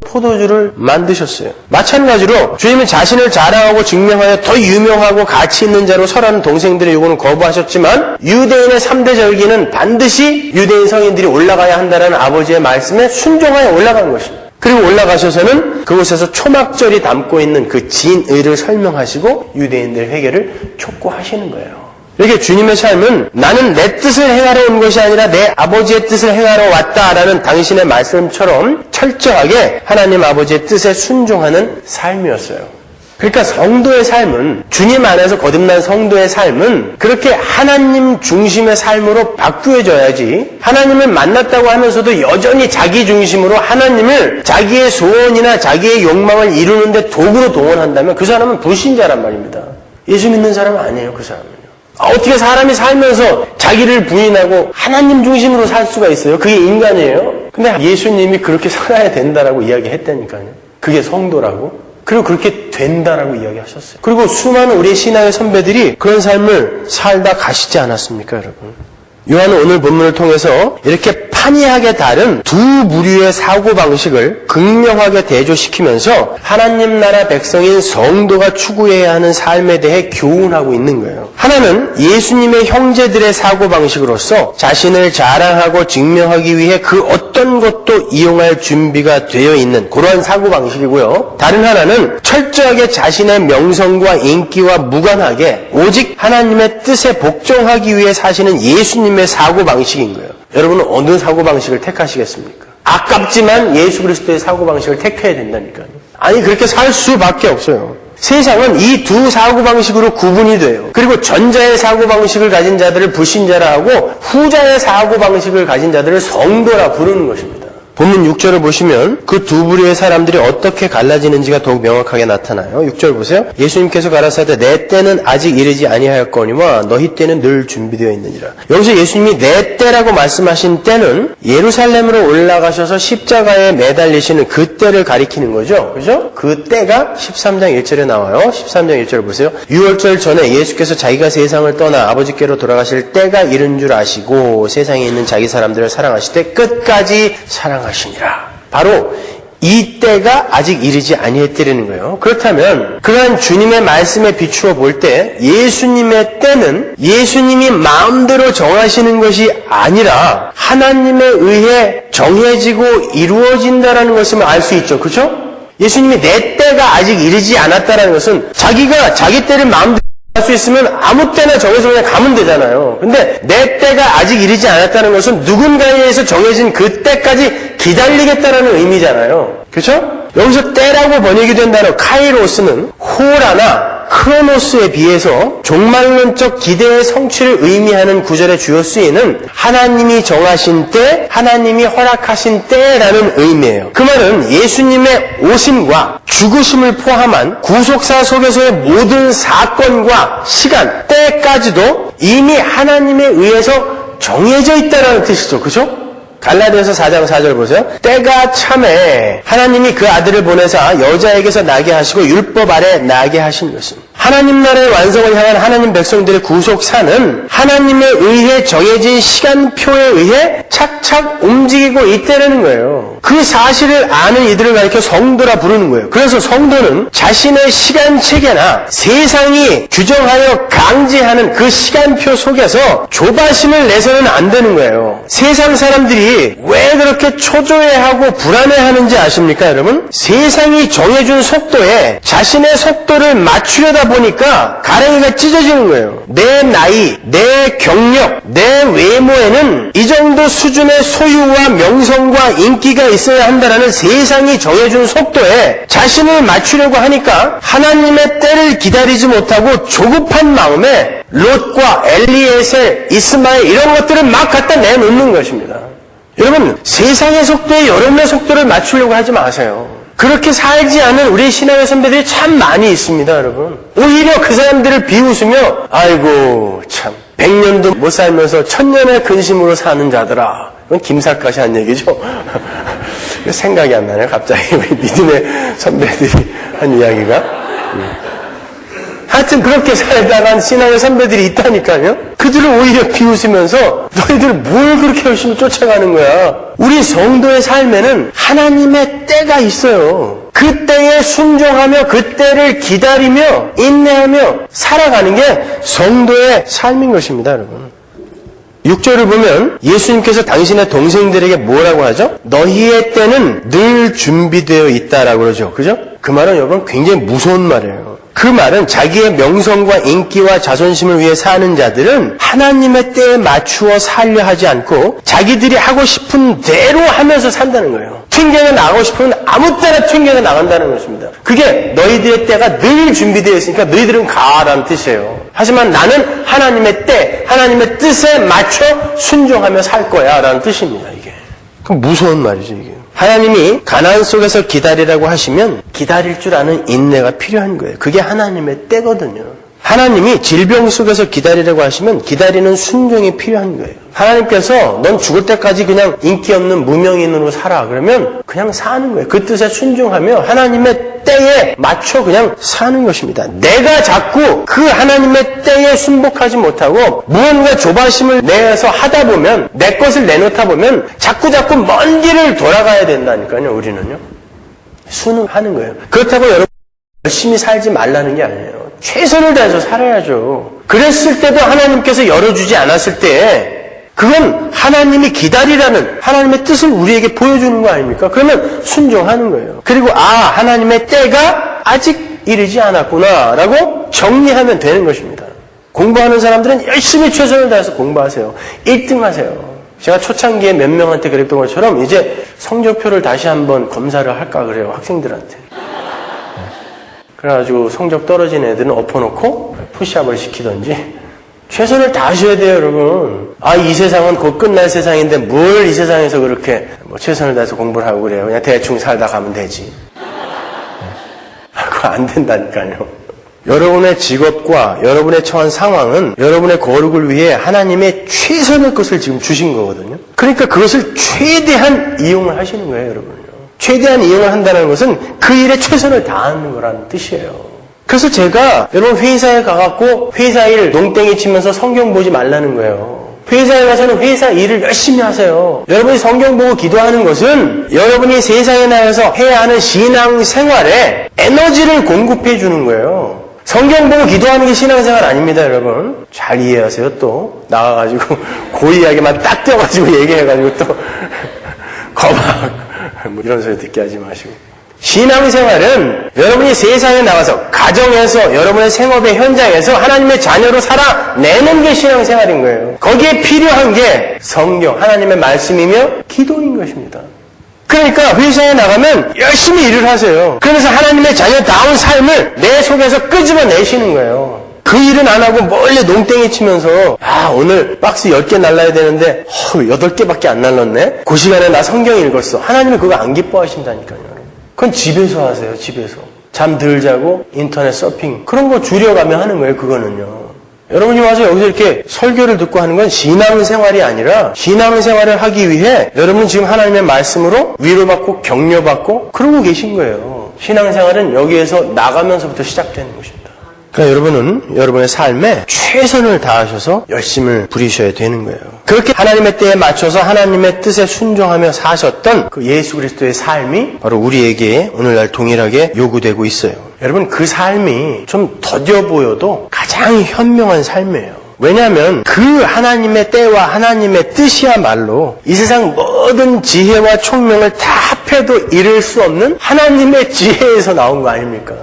포도주를 만드셨어요. 마찬가지로 주님은 자신을 자랑하고 증명하여 더 유명하고 가치 있는 자로 서라는 동생들의 요구는 거부하셨지만 유대인의 3대 절기는 반드시 유대인 성인들이 올라가야 한다는 아버지의 말씀에 순종하여 올라간 것입니다. 그리고 올라가셔서는 그곳에서 초막절이 담고 있는 그 진의를 설명하시고 유대인들 회개를 촉구하시는 거예요. 이렇게 주님의 삶은 나는 내 뜻을 행하러 온 것이 아니라 내 아버지의 뜻을 행하러 왔다라는 당신의 말씀처럼 철저하게 하나님 아버지의 뜻에 순종하는 삶이었어요. 그러니까 성도의 삶은 주님 안에서 거듭난 성도의 삶은 그렇게 하나님 중심의 삶으로 바꾸어져야지 하나님을 만났다고 하면서도 여전히 자기 중심으로 하나님을 자기의 소원이나 자기의 욕망을 이루는데 도구로 동원한다면 그 사람은 불신자란 말입니다. 예수 믿는 사람은 아니에요. 그 사람은요. 어떻게 사람이 살면서 자기를 부인하고 하나님 중심으로 살 수가 있어요? 그게 인간이에요? 근데 예수님이 그렇게 살아야 된다라고 이야기했다니까요. 그게 성도라고. 그리고 그렇게 된다라고 이야기하셨어요. 그리고 수많은 우리 신앙의 선배들이 그런 삶을 살다 가시지 않았습니까, 여러분? 요한은 오늘 본문을 통해서 이렇게 판이하게 다른 두 부류의 사고방식을 극명하게 대조시키면서 하나님 나라 백성인 성도가 추구해야 하는 삶에 대해 교훈하고 있는 거예요. 하나는 예수님의 형제들의 사고방식으로서 자신을 자랑하고 증명하기 위해 그 어떤 것도 이용할 준비가 되어 있는 그러한 사고방식이고요. 다른 하나는 철저하게 자신의 명성과 인기와 무관하게 오직 하나님의 뜻에 복종하기 위해 사시는 예수님의 사고방식인 거예요. 여러분은 어느 사고방식을 택하시겠습니까? 아깝지만 예수 그리스도의 사고방식을 택해야 된다니까요. 아니 그렇게 살 수밖에 없어요. 세상은 이 두 사고방식으로 구분이 돼요. 그리고 전자의 사고방식을 가진 자들을 불신자라 하고 후자의 사고방식을 가진 자들을 성도라 부르는 것입니다. 본문 6절을 보시면 그 두 부류의 사람들이 어떻게 갈라지는지가 더욱 명확하게 나타나요. 6절 보세요. 예수님께서 가라사대 내 때는 아직 이르지 아니하였거니와 너희 때는 늘 준비되어 있느니라. 여기서 예수님이 내 때라고 말씀하신 때는 예루살렘으로 올라가셔서 십자가에 매달리시는 그 때를 가리키는 거죠. 그죠? 그 때가 13장 1절에 나와요. 13장 1절 보세요. 6월절 전에 예수께서 자기가 세상을 떠나 아버지께로 돌아가실 때가 이른 줄 아시고 세상에 있는 자기 사람들을 사랑하실 때 끝까지 사랑하시니라. 바로 이 때가 아직 이르지 아니했다는 거예요. 그렇다면 그러한 주님의 말씀에 비추어 볼 때 예수님의 때는 예수님이 마음대로 정하시는 것이 아니라 하나님에 의해 정해지고 이루어진다는 것을 알 수 있죠. 그렇죠? 예수님이 내 때가 아직 이르지 않았다는 것은 자기가 자기 때를 마음대로 할 수 있으면 아무 때나 정해서 그냥 가면 되잖아요. 근데 내 때가 아직 이르지 않았다는 것은 누군가에 의해서 정해진 그 때까지 기다리겠다라는 의미잖아요. 그렇죠? 여기서 때라고 번역이 된 단어 카이로스는 호라나 크로노스에 비해서 종말론적 기대의 성취를 의미하는 구절에 주어 쓰이는 하나님이 정하신 때, 하나님이 허락하신 때라는 의미예요. 그 말은 예수님의 오심과 죽으심을 포함한 구속사 속에서의 모든 사건과 시간, 때까지도 이미 하나님에 의해서 정해져 있다는 뜻이죠. 그죠? 갈라디아서 4장 4절 보세요. 때가 참에 하나님이 그 아들을 보내사 여자에게서 나게 하시고 율법 아래 나게 하신 것은 하나님 나라의 완성을 향한 하나님 백성들의 구속사는 하나님에 의해 정해진 시간표에 의해 착착 움직이고 있다는 거예요. 그 사실을 아는 이들을 가리켜 성도라 부르는 거예요. 그래서 성도는 자신의 시간체계나 세상이 규정하여 강제하는 그 시간표 속에서 조바심을 내서는 안 되는 거예요. 세상 사람들이 왜 그렇게 초조해하고 불안해하는지 아십니까, 여러분? 세상이 정해준 속도에 자신의 속도를 맞추려다 보니까 가랭이가 찢어지는 거예요. 내 나이, 내 경력, 내 외모에는 이 정도 수준의 소유와 명성과 인기가 있어야 한다는 세상이 정해준 속도에 자신을 맞추려고 하니까 하나님의 때를 기다리지 못하고 조급한 마음에 롯과 엘리에셀, 이스마엘 이런 것들을 막 갖다 내놓는 것입니다. 여러분, 세상의 속도에 여러분의 속도를 맞추려고 하지 마세요. 그렇게 살지 않은 우리 신앙의 선배들이 참 많이 있습니다, 여러분. 오히려 그 사람들을 비웃으며 아이고 참 100년도 못 살면서 1000년의 근심으로 사는 자들아. 이건 김살까지 한 얘기죠. 생각이 안 나네요. 갑자기 우리 믿음의 선배들이 한 이야기가. 하여튼 그렇게 살다간 신앙의 선배들이 있다니까요. 그들을 오히려 비웃으면서 너희들 뭘 그렇게 열심히 쫓아가는 거야. 우리 성도의 삶에는 하나님의 때가 있어요. 그 때에 순종하며 그 때를 기다리며 인내하며 살아가는 게 성도의 삶인 것입니다, 여러분. 6절을 보면 예수님께서 당신의 동생들에게 뭐라고 하죠? 너희의 때는 늘 준비되어 있다라고 그러죠. 그죠? 그 말은 여러분 굉장히 무서운 말이에요. 그 말은 자기의 명성과 인기와 자존심을 위해 사는 자들은 하나님의 때에 맞추어 살려 하지 않고 자기들이 하고 싶은 대로 하면서 산다는 거예요. 튕겨서 나가고 싶으면 아무 때나 튕겨서 나간다는 것입니다. 그게 너희들의 때가 늘 준비되어 있으니까 너희들은 가라는 뜻이에요. 하지만 나는 하나님의 때, 하나님의 뜻에 맞춰 순종하며 살 거야 라는 뜻입니다. 이게. 그럼 무서운 말이죠. 이게. 하나님이 가나안 속에서 기다리라고 하시면 기다릴 줄 아는 인내가 필요한 거예요. 그게 하나님의 때거든요. 하나님이 질병 속에서 기다리라고 하시면 기다리는 순종이 필요한 거예요. 하나님께서 넌 죽을 때까지 그냥 인기 없는 무명인으로 살아. 그러면 그냥 사는 거예요. 그 뜻에 순종하며 하나님의 때에 맞춰 그냥 사는 것입니다. 내가 자꾸 그 하나님의 때에 순복하지 못하고 무언가 조바심을 내서 하다 보면 내 것을 내놓다 보면 자꾸 먼 길을 돌아가야 된다니까요. 우리는요. 순응하는 거예요. 그렇다고 여러분 열심히 살지 말라는 게 아니에요. 최선을 다해서 살아야죠. 그랬을 때도 하나님께서 열어주지 않았을 때 그건 하나님이 기다리라는 하나님의 뜻을 우리에게 보여주는 거 아닙니까? 그러면 순종하는 거예요. 그리고 하나님의 때가 아직 이르지 않았구나 라고 정리하면 되는 것입니다. 공부하는 사람들은 열심히 최선을 다해서 공부하세요. 1등 하세요. 제가 초창기에 몇 명한테 그랬던 것처럼 이제 성적표를 다시 한번 검사를 할까 그래요. 학생들한테. 그래가지고 성적 떨어진 애들은 엎어놓고 푸시업을 시키던지 최선을 다하셔야 돼요, 여러분. 이 세상은 곧 끝날 세상인데 뭘 이 세상에서 그렇게 최선을 다해서 공부를 하고 그래요. 그냥 대충 살다 가면 되지. 그거 안 된다니까요. 여러분의 직업과 여러분의 처한 상황은 여러분의 거룩을 위해 하나님의 최선의 것을 지금 주신 거거든요. 그러니까 그것을 최대한 이용을 하시는 거예요, 여러분요. 최대한 이용을 한다는 것은 그 일에 최선을 다하는 거라는 뜻이에요. 그래서 제가 여러분 회사에 가갖고 회사 일 농땡이 치면서 성경 보지 말라는 거예요. 회사에 가서는 회사 일을 열심히 하세요. 여러분이 성경 보고 기도하는 것은 여러분이 세상에 나가서 해야 하는 신앙 생활에 에너지를 공급해 주는 거예요. 성경 보고 기도하는 게 신앙생활 아닙니다, 여러분. 잘 이해하세요, 또. 나가가지고 고이하게만 딱 떼어가지고 얘기해가지고 또 거막 이런 소리 듣게 하지 마시고. 신앙생활은 여러분이 세상에 나가서 가정에서 여러분의 생업의 현장에서 하나님의 자녀로 살아내는 게 신앙생활인 거예요. 거기에 필요한 게 성경, 하나님의 말씀이며 기도인 것입니다. 그러니까 회사에 나가면 열심히 일을 하세요. 그러면서 하나님의 자녀다운 삶을 내 속에서 끄집어내시는 거예요. 그 일은 안 하고 멀리 농땡이 치면서 오늘 박스 10개 날라야 되는데 8개밖에 안 날랐네? 그 시간에 나 성경 읽었어. 하나님은 그거 안 기뻐하신다니까요. 그건 집에서 하세요. 집에서. 잠 덜 자고 인터넷 서핑 그런 거 줄여가며 하는 거예요. 그거는요. 여러분이 와서 여기서 이렇게 설교를 듣고 하는 건 신앙생활이 아니라 신앙생활을 하기 위해 여러분 지금 하나님의 말씀으로 위로받고 격려받고 그러고 계신 거예요. 신앙생활은 여기에서 나가면서부터 시작되는 것입니다. 그러니까 여러분은 여러분의 삶에 최선을 다하셔서 열심을 부리셔야 되는 거예요. 그렇게 하나님의 때에 맞춰서 하나님의 뜻에 순종하며 사셨던 그 예수 그리스도의 삶이 바로 우리에게 오늘날 동일하게 요구되고 있어요. 여러분 그 삶이 좀 더뎌 보여도 가장 현명한 삶이에요. 왜냐하면 그 하나님의 때와 하나님의 뜻이야말로 이 세상 모든 지혜와 총명을 다 합해도 이룰 수 없는 하나님의 지혜에서 나온 거 아닙니까?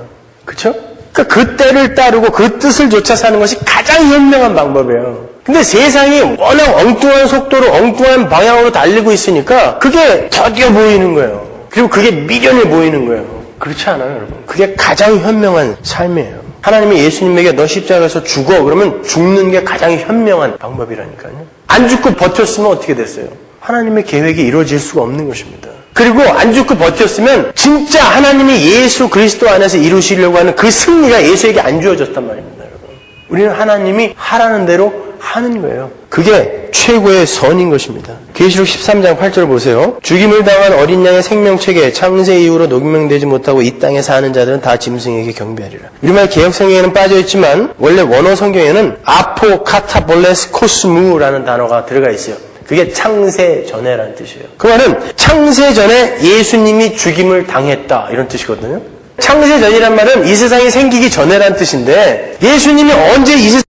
그렇죠? 그러니까 그 때를 따르고 그 뜻을 좇아 사는 것이 가장 현명한 방법이에요. 근데 세상이 워낙 엉뚱한 속도로 엉뚱한 방향으로 달리고 있으니까 그게 더뎌 보이는 거예요. 그리고 그게 미련해 보이는 거예요. 그렇지 않아요, 여러분? 그게 가장 현명한 삶이에요. 하나님이 예수님에게 너 십자가에서 죽어 그러면 죽는 게 가장 현명한 방법이라니까요. 안 죽고 버텼으면 어떻게 됐어요? 하나님의 계획이 이루어질 수가 없는 것입니다. 그리고 안 죽고 버텼으면 진짜 하나님이 예수 그리스도 안에서 이루시려고 하는 그 승리가 예수에게 안 주어졌단 말입니다, 여러분. 우리는 하나님이 하라는 대로 하는 거예요. 그게 최고의 선인 것입니다. 계시록 13장 8절 보세요. 죽임을 당한 어린 양의 생명책에 창세 이후로 녹명되지 못하고 이 땅에 사는 자들은 다 짐승에게 경배하리라. 우리말 개혁성경에는 빠져있지만 원래 원어 성경에는 아포카타볼레스 코스무라는 단어가 들어가 있어요. 그게 창세 전에라는 뜻이에요. 그 말은 창세 전에 예수님이 죽임을 당했다 이런 뜻이거든요. 창세 전이란 말은 이 세상이 생기기 전에라는 뜻인데 예수님이 언제 이 세상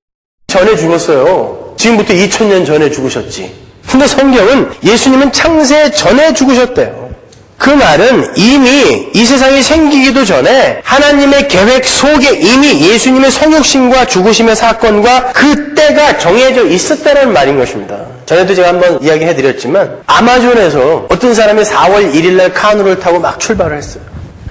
전에 죽었어요? 지금부터 2000년 전에 죽으셨지. 근데 성경은 예수님은 창세 전에 죽으셨대요. 그 말은 이미 이 세상이 생기기도 전에 하나님의 계획 속에 이미 예수님의 성육신과 죽으심의 사건과 그 때가 정해져 있었다는 말인 것입니다. 전에도 제가 한번 이야기해드렸지만 아마존에서 어떤 사람이 4월 1일날 카누를 타고 막 출발을 했어요.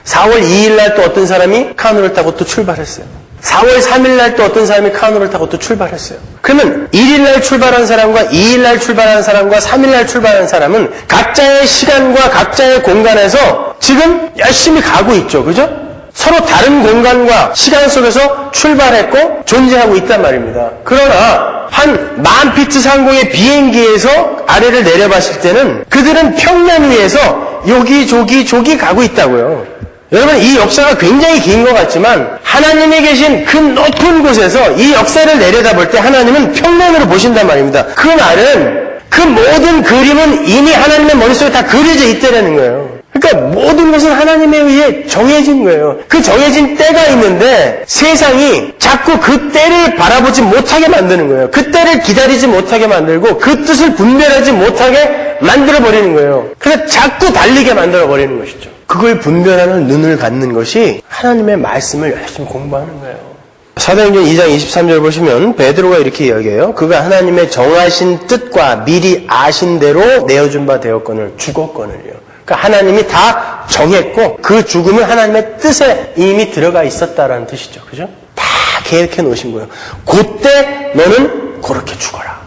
4월 2일날 또 어떤 사람이 카누를 타고 또 출발했어요. 4월 3일날 또 어떤 사람이 카누를 타고 또 출발했어요. 그러면 1일날 출발한 사람과 2일날 출발한 사람과 3일날 출발한 사람은 각자의 시간과 각자의 공간에서 지금 열심히 가고 있죠. 그죠? 서로 다른 공간과 시간 속에서 출발했고 존재하고 있단 말입니다. 그러나 한 10,000피트 상공의 비행기에서 아래를 내려봤을 때는 그들은 평면 위에서 여기 저기 가고 있다고요. 여러분, 이 역사가 굉장히 긴 것 같지만 하나님이 계신 그 높은 곳에서 이 역사를 내려다볼 때 하나님은 평면으로 보신단 말입니다. 그 말은 그 모든 그림은 이미 하나님의 머릿속에 다 그려져 있다는 거예요. 그러니까 모든 것은 하나님에 의해 정해진 거예요. 그 정해진 때가 있는데 세상이 자꾸 그 때를 바라보지 못하게 만드는 거예요. 그 때를 기다리지 못하게 만들고 그 뜻을 분별하지 못하게 만들어버리는 거예요. 그래서 자꾸 달리게 만들어버리는 것이죠. 그걸 분별하는 눈을 갖는 것이 하나님의 말씀을 열심히 공부하는 거예요. 사도행전 2장 23절 보시면 베드로가 이렇게 이야기해요. 그가 하나님의 정하신 뜻과 미리 아신 대로 내어준 바 되었거늘 죽었거늘요. 그러니까 하나님이 다 정했고 그 죽음은 하나님의 뜻에 이미 들어가 있었다라는 뜻이죠. 그죠? 다 계획해 놓으신 거예요. 그때 너는 그렇게 죽어라.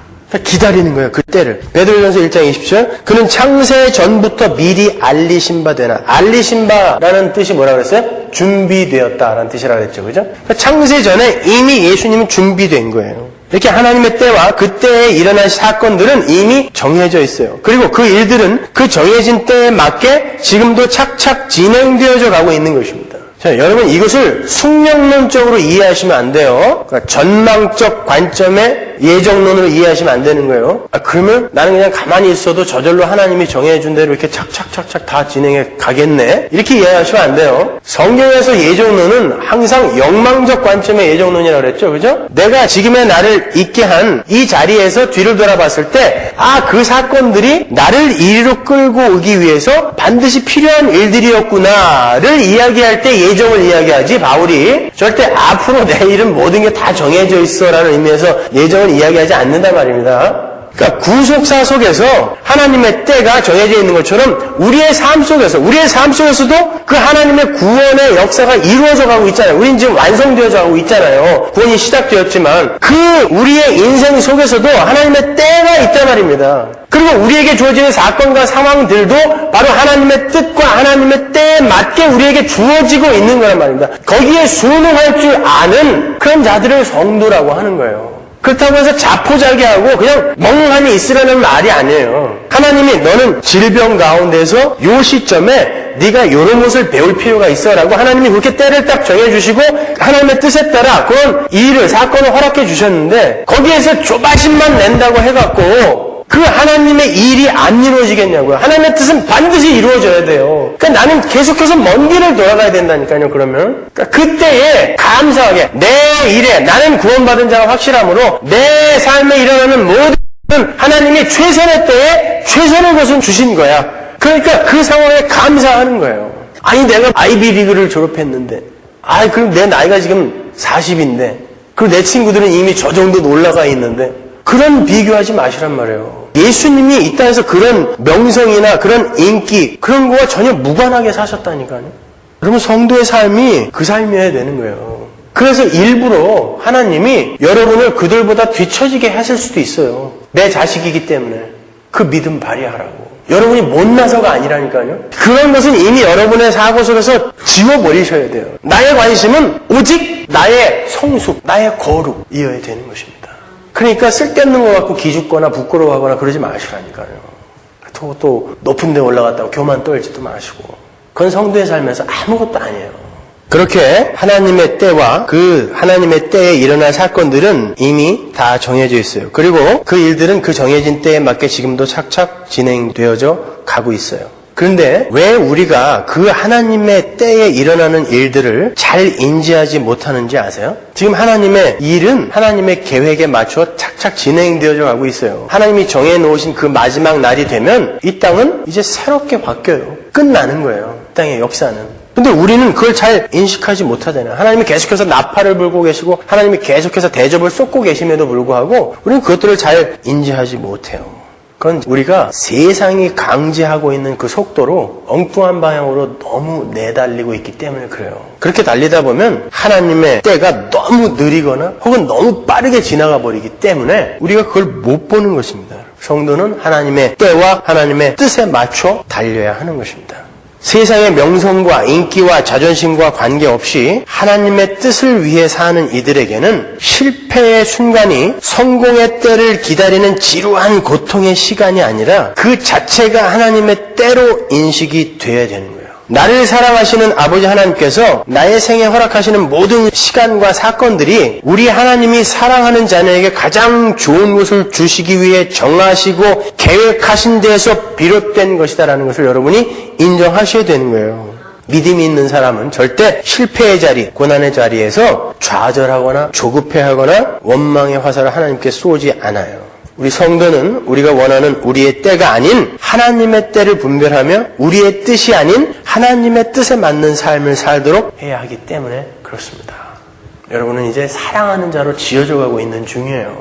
기다리는 거예요. 그 때를. 베드로전서 1장 20절. 그는 창세 전부터 미리 알리신 바 되나. 알리신 바라는 뜻이 뭐라고 그랬어요? 준비되었다라는 뜻이라고 했죠. 그죠? 창세 전에 이미 예수님은 준비된 거예요. 이렇게 하나님의 때와 그때에 일어난 사건들은 이미 정해져 있어요. 그리고 그 일들은 그 정해진 때에 맞게 지금도 착착 진행되어져 가고 있는 것입니다. 자, 여러분 이것을 숙명론적으로 이해하시면 안 돼요. 그러니까 전망적 관점의 예정론으로 이해하시면 안 되는 거예요. 그러면 나는 그냥 가만히 있어도 저절로 하나님이 정해준 대로 이렇게 착착착착 다 진행해 가겠네. 이렇게 이해하시면 안 돼요. 성경에서 예정론은 항상 영망적 관점의 예정론이라고 그랬죠. 그죠? 내가 지금의 나를 있게 한 이 자리에서 뒤를 돌아봤을 때 그 사건들이 나를 이리로 끌고 오기 위해서 반드시 필요한 일들이었구나를 이야기할 때 예정을 이야기하지 바울이 절대 앞으로 내 일은 모든 게 다 정해져 있어라는 의미에서 예정을 이야기하지 않는단 말입니다. 그러니까 구속사 속에서 하나님의 때가 정해져 있는 것처럼 우리의 삶 속에서도 그 하나님의 구원의 역사가 이루어져 가고 있잖아요. 우린 지금 완성되어져 가고 있잖아요. 구원이 시작되었지만 그 우리의 인생 속에서도 하나님의 때가 있단 말입니다. 그리고 우리에게 주어지는 사건과 상황들도 바로 하나님의 뜻과 하나님의 때에 맞게 우리에게 주어지고 있는 거란 말입니다. 거기에 순응할 줄 아는 그런 자들을 성도라고 하는 거예요. 그렇다고 해서 자포자기하고 그냥 멍하니 있으라는 말이 아니에요. 하나님이 너는 질병 가운데서 요 시점에 네가 이런 것을 배울 필요가 있어라고 하나님이 그렇게 때를 딱 정해주시고 하나님의 뜻에 따라 그런 일을 사건을 허락해 주셨는데 거기에서 조바심만 낸다고 해갖고 그 하나님의 일이 안 이루어지겠냐고요. 하나님의 뜻은 반드시 이루어져야 돼요. 그러니까 나는 계속해서 먼 길을 돌아가야 된다니까요. 그러면 그러니까 그때에 감사하게 내 일에 나는 구원받은 자가 확실함으로 내 삶에 일어나는 모든 하나님이 최선의 때에 최선의 것은 주신 거야. 그러니까 그 상황에 감사하는 거예요. 아니 내가 아이비리그를 졸업했는데 그럼 내 나이가 지금 40인데 그리고 내 친구들은 이미 저 정도 올라가 있는데 그런 비교하지 마시란 말이에요. 예수님이 이 땅에서 그런 명성이나 그런 인기 그런 거와 전혀 무관하게 사셨다니까요. 여러분 성도의 삶이 그 삶이어야 되는 거예요. 그래서 일부러 하나님이 여러분을 그들보다 뒤처지게 하실 수도 있어요. 내 자식이기 때문에 그 믿음 발휘하라고. 여러분이 못나서가 아니라니까요. 그런 것은 이미 여러분의 사고 속에서 지워버리셔야 돼요. 나의 관심은 오직 나의 성숙, 나의 거룩이어야 되는 것입니다. 그러니까 쓸데없는 것 갖고 기죽거나 부끄러워하거나 그러지 마시라니까요. 또 높은 데 올라갔다고 교만 떨지도 마시고. 그건 성도의 삶에서 아무것도 아니에요. 그렇게 하나님의 때와 그 하나님의 때에 일어날 사건들은 이미 다 정해져 있어요. 그리고 그 일들은 그 정해진 때에 맞게 지금도 착착 진행되어져 가고 있어요. 그런데 왜 우리가 그 하나님의 때에 일어나는 일들을 잘 인지하지 못하는지 아세요? 지금 하나님의 일은 하나님의 계획에 맞춰 착착 진행되어져 가고 있어요. 하나님이 정해놓으신 그 마지막 날이 되면 이 땅은 이제 새롭게 바뀌어요. 끝나는 거예요. 이 땅의 역사는. 근데 우리는 그걸 잘 인식하지 못하잖아요. 하나님이 계속해서 나팔을 불고 계시고 하나님이 계속해서 대접을 쏟고 계심에도 불구하고 우리는 그것들을 잘 인지하지 못해요. 그건 우리가 세상이 강제하고 있는 그 속도로 엉뚱한 방향으로 너무 내달리고 있기 때문에 그래요. 그렇게 달리다 보면 하나님의 때가 너무 느리거나 혹은 너무 빠르게 지나가 버리기 때문에 우리가 그걸 못 보는 것입니다. 성도는 하나님의 때와 하나님의 뜻에 맞춰 달려야 하는 것입니다. 세상의 명성과 인기와 자존심과 관계없이 하나님의 뜻을 위해 사는 이들에게는 실패의 순간이 성공의 때를 기다리는 지루한 고통의 시간이 아니라 그 자체가 하나님의 때로 인식이 돼야 되는 거예요. 나를 사랑하시는 아버지 하나님께서 나의 생에 허락하시는 모든 시간과 사건들이 우리 하나님이 사랑하는 자녀에게 가장 좋은 것을 주시기 위해 정하시고 계획하신 데에서 비롯된 것이다라는 것을 여러분이 인정하셔야 되는 거예요. 믿음이 있는 사람은 절대 실패의 자리, 고난의 자리에서 좌절하거나 조급해하거나 원망의 화살을 하나님께 쏘지 않아요. 우리 성도는 우리가 원하는 우리의 때가 아닌 하나님의 때를 분별하며 우리의 뜻이 아닌 하나님의 뜻에 맞는 삶을 살도록 해야 하기 때문에 그렇습니다. 여러분은 이제 사랑하는 자로 지어져 가고 있는 중이에요.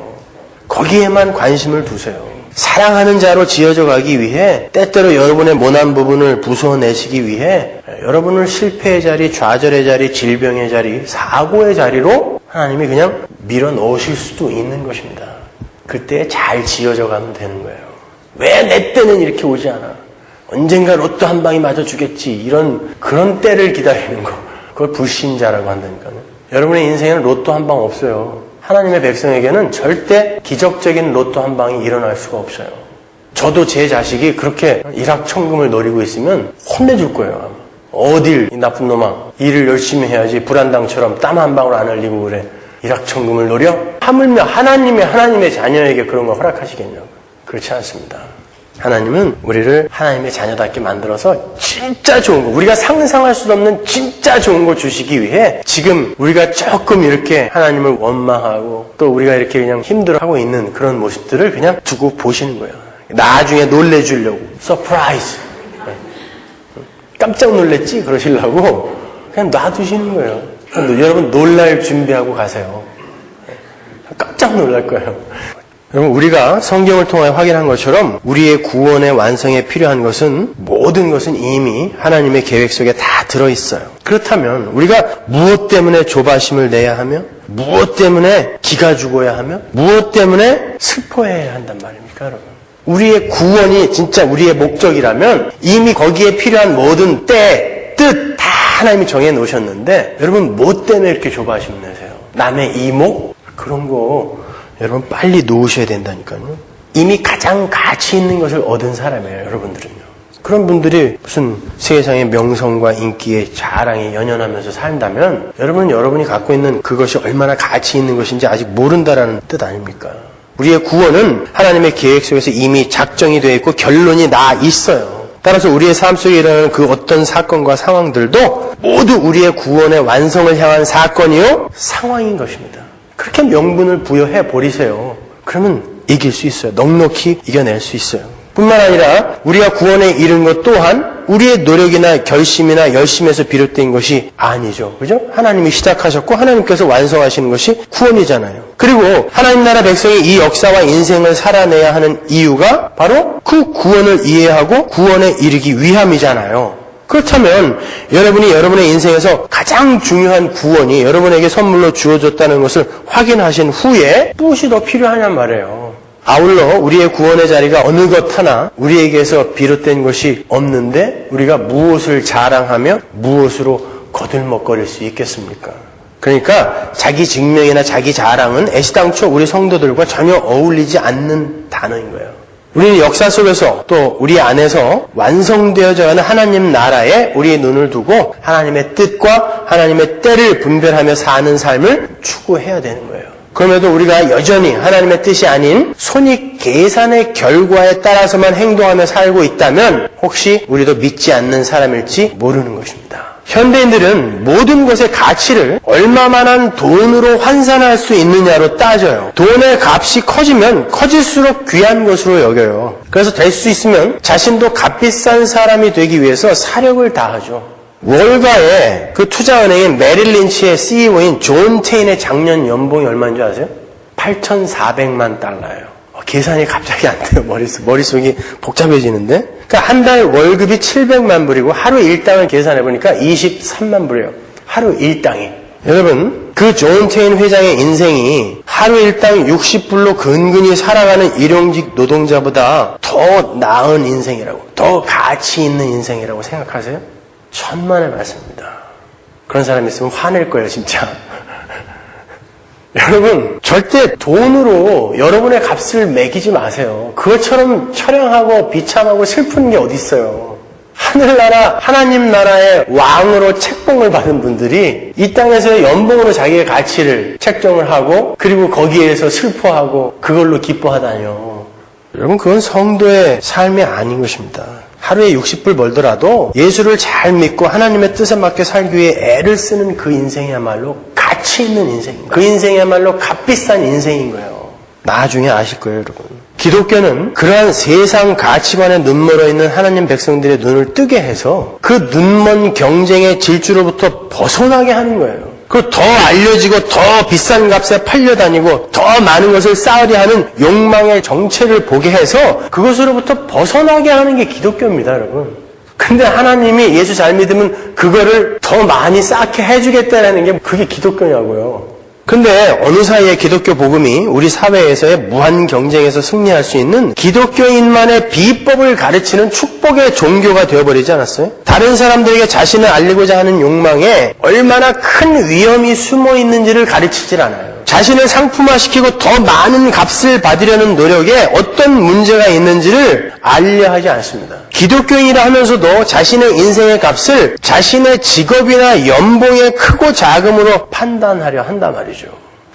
거기에만 관심을 두세요. 사랑하는 자로 지어져 가기 위해 때때로 여러분의 모난 부분을 부숴내시기 위해 여러분을 실패의 자리, 좌절의 자리, 질병의 자리, 사고의 자리로 하나님이 그냥 밀어 넣으실 수도 있는 것입니다. 그때 잘 지어져 가면 되는 거예요. 왜 내 때는 이렇게 오지 않아? 언젠가 로또 한 방이 맞아주겠지. 그런 때를 기다리는 거. 그걸 불신자라고 한다니까요. 여러분의 인생에는 로또 한 방 없어요. 하나님의 백성에게는 절대 기적적인 로또 한 방이 일어날 수가 없어요. 저도 제 자식이 그렇게 일확천금을 노리고 있으면 혼내줄 거예요. 어딜 이 나쁜 놈아. 일을 열심히 해야지 불안당처럼 땀 한 방울 안 흘리고 그래. 일확천금을 노려? 하물며 하나님의 자녀에게 그런 걸 허락하시겠냐고. 그렇지 않습니다. 하나님은 우리를 하나님의 자녀답게 만들어서 진짜 좋은 거, 우리가 상상할 수 없는 진짜 좋은 거 주시기 위해 지금 우리가 조금 이렇게 하나님을 원망하고 또 우리가 이렇게 그냥 힘들어하고 있는 그런 모습들을 그냥 두고 보시는 거예요. 나중에 놀래주려고. 서프라이즈. 깜짝 놀랬지? 그러시려고 그냥 놔두시는 거예요. 여러분 놀랄 준비하고 가세요. 깜짝 놀랄 거예요. 여러분 우리가 성경을 통해 확인한 것처럼 우리의 구원의 완성에 필요한 것은 모든 것은 이미 하나님의 계획 속에 다 들어있어요. 그렇다면 우리가 무엇 때문에 조바심을 내야 하며 무엇 때문에 기가 죽어야 하며 무엇 때문에 슬퍼해야 한단 말입니까 여러분? 우리의 구원이 진짜 우리의 목적이라면 이미 거기에 필요한 모든 때, 뜻 다 하나님이 정해 놓으셨는데 여러분 뭐 때문에 이렇게 조바심 내세요? 남의 이목? 그런 거 여러분 빨리 놓으셔야 된다니까요. 이미 가장 가치 있는 것을 얻은 사람이에요. 여러분들은요. 그런 분들이 무슨 세상의 명성과 인기의 자랑에 연연하면서 산다면 여러분은 여러분이 갖고 있는 그것이 얼마나 가치 있는 것인지 아직 모른다라는 뜻 아닙니까? 우리의 구원은 하나님의 계획 속에서 이미 작정이 되어 있고 결론이 나 있어요. 따라서 우리의 삶 속에 일어나는 그 어떤 사건과 상황들도 모두 우리의 구원의 완성을 향한 사건이요 상황인 것입니다. 그렇게 명분을 부여해 버리세요. 그러면 이길 수 있어요. 넉넉히 이겨낼 수 있어요. 뿐만 아니라 우리가 구원에 이른 것 또한 우리의 노력이나 결심이나 열심에서 비롯된 것이 아니죠. 그죠? 하나님이 시작하셨고 하나님께서 완성하시는 것이 구원이잖아요. 그리고 하나님 나라 백성이 이 역사와 인생을 살아내야 하는 이유가 바로 그 구원을 이해하고 구원에 이르기 위함이잖아요. 그렇다면 여러분이 여러분의 인생에서 가장 중요한 구원이 여러분에게 선물로 주어졌다는 것을 확인하신 후에 무엇이 더 필요하냔 말이에요. 아울러 우리의 구원의 자리가 어느 것 하나 우리에게서 비롯된 것이 없는데 우리가 무엇을 자랑하며 무엇으로 거들먹거릴 수 있겠습니까? 그러니까 자기 증명이나 자기 자랑은 애시당초 우리 성도들과 전혀 어울리지 않는 단어인 거예요. 우리는 역사 속에서 또 우리 안에서 완성되어져 가는 하나님 나라에 우리의 눈을 두고 하나님의 뜻과 하나님의 때를 분별하며 사는 삶을 추구해야 되는 거예요. 그럼에도 우리가 여전히 하나님의 뜻이 아닌 손익 계산의 결과에 따라서만 행동하며 살고 있다면 혹시 우리도 믿지 않는 사람일지 모르는 것입니다. 현대인들은 모든 것의 가치를 얼마만한 돈으로 환산할 수 있느냐로 따져요. 돈의 값이 커지면 커질수록 귀한 것으로 여겨요. 그래서 될 수 있으면 자신도 값비싼 사람이 되기 위해서 사력을 다하죠. 월가의 그 투자은행인 메릴 린치의 CEO인 존 체인의 작년 연봉이 얼마인 줄 아세요? 8,400만 달러예요. 계산이 갑자기 안 돼요. 머릿속이 복잡해지는데. 그러니까 한 달 월급이 700만 불이고 하루 일당을 계산해보니까 23만 불이에요. 하루 일당이. 여러분, 그 존 체인 회장의 인생이 하루 일당 60불로 근근히 살아가는 일용직 노동자보다 더 나은 인생이라고, 더 가치 있는 인생이라고 생각하세요? 천만의 말씀입니다. 그런 사람이 있으면 화낼 거예요, 진짜. 여러분, 절대 돈으로 여러분의 값을 매기지 마세요. 그것처럼 처량하고 비참하고 슬픈 게 어디 있어요. 하늘나라, 하나님 나라의 왕으로 책봉을 받은 분들이 이 땅에서 연봉으로 자기의 가치를 책정을 하고 그리고 거기에서 슬퍼하고 그걸로 기뻐하다니요. 여러분, 그건 성도의 삶이 아닌 것입니다. 하루에 60불 벌더라도 예수를 잘 믿고 하나님의 뜻에 맞게 살기 위해 애를 쓰는 그 인생이야말로 가치 있는 인생입니다. 그 인생이야말로 값비싼 인생인 거예요. 나중에 아실 거예요, 여러분. 기독교는 그러한 세상 가치관에 눈멀어 있는 하나님 백성들의 눈을 뜨게 해서 그 눈먼 경쟁의 질주로부터 벗어나게 하는 거예요. 그리고 더 알려지고 더 비싼 값에 팔려다니고 더 많은 것을 쌓으려 하는 욕망의 정체를 보게 해서 그것으로부터 벗어나게 하는 게 기독교입니다, 여러분. 근데 하나님이 예수 잘 믿으면 그거를 더 많이 쌓게 해주겠다는 게 그게 기독교냐고요. 근데 어느 사이에 기독교 복음이 우리 사회에서의 무한 경쟁에서 승리할 수 있는 기독교인만의 비법을 가르치는 축복의 종교가 되어버리지 않았어요? 다른 사람들에게 자신을 알리고자 하는 욕망에 얼마나 큰 위험이 숨어 있는지를 가르치질 않아요. 자신을 상품화시키고 더 많은 값을 받으려는 노력에 어떤 문제가 있는지를 알려 하지 않습니다. 기독교인이라 하면서도 자신의 인생의 값을 자신의 직업이나 연봉의 크고 작음으로 판단하려 한단 말이죠.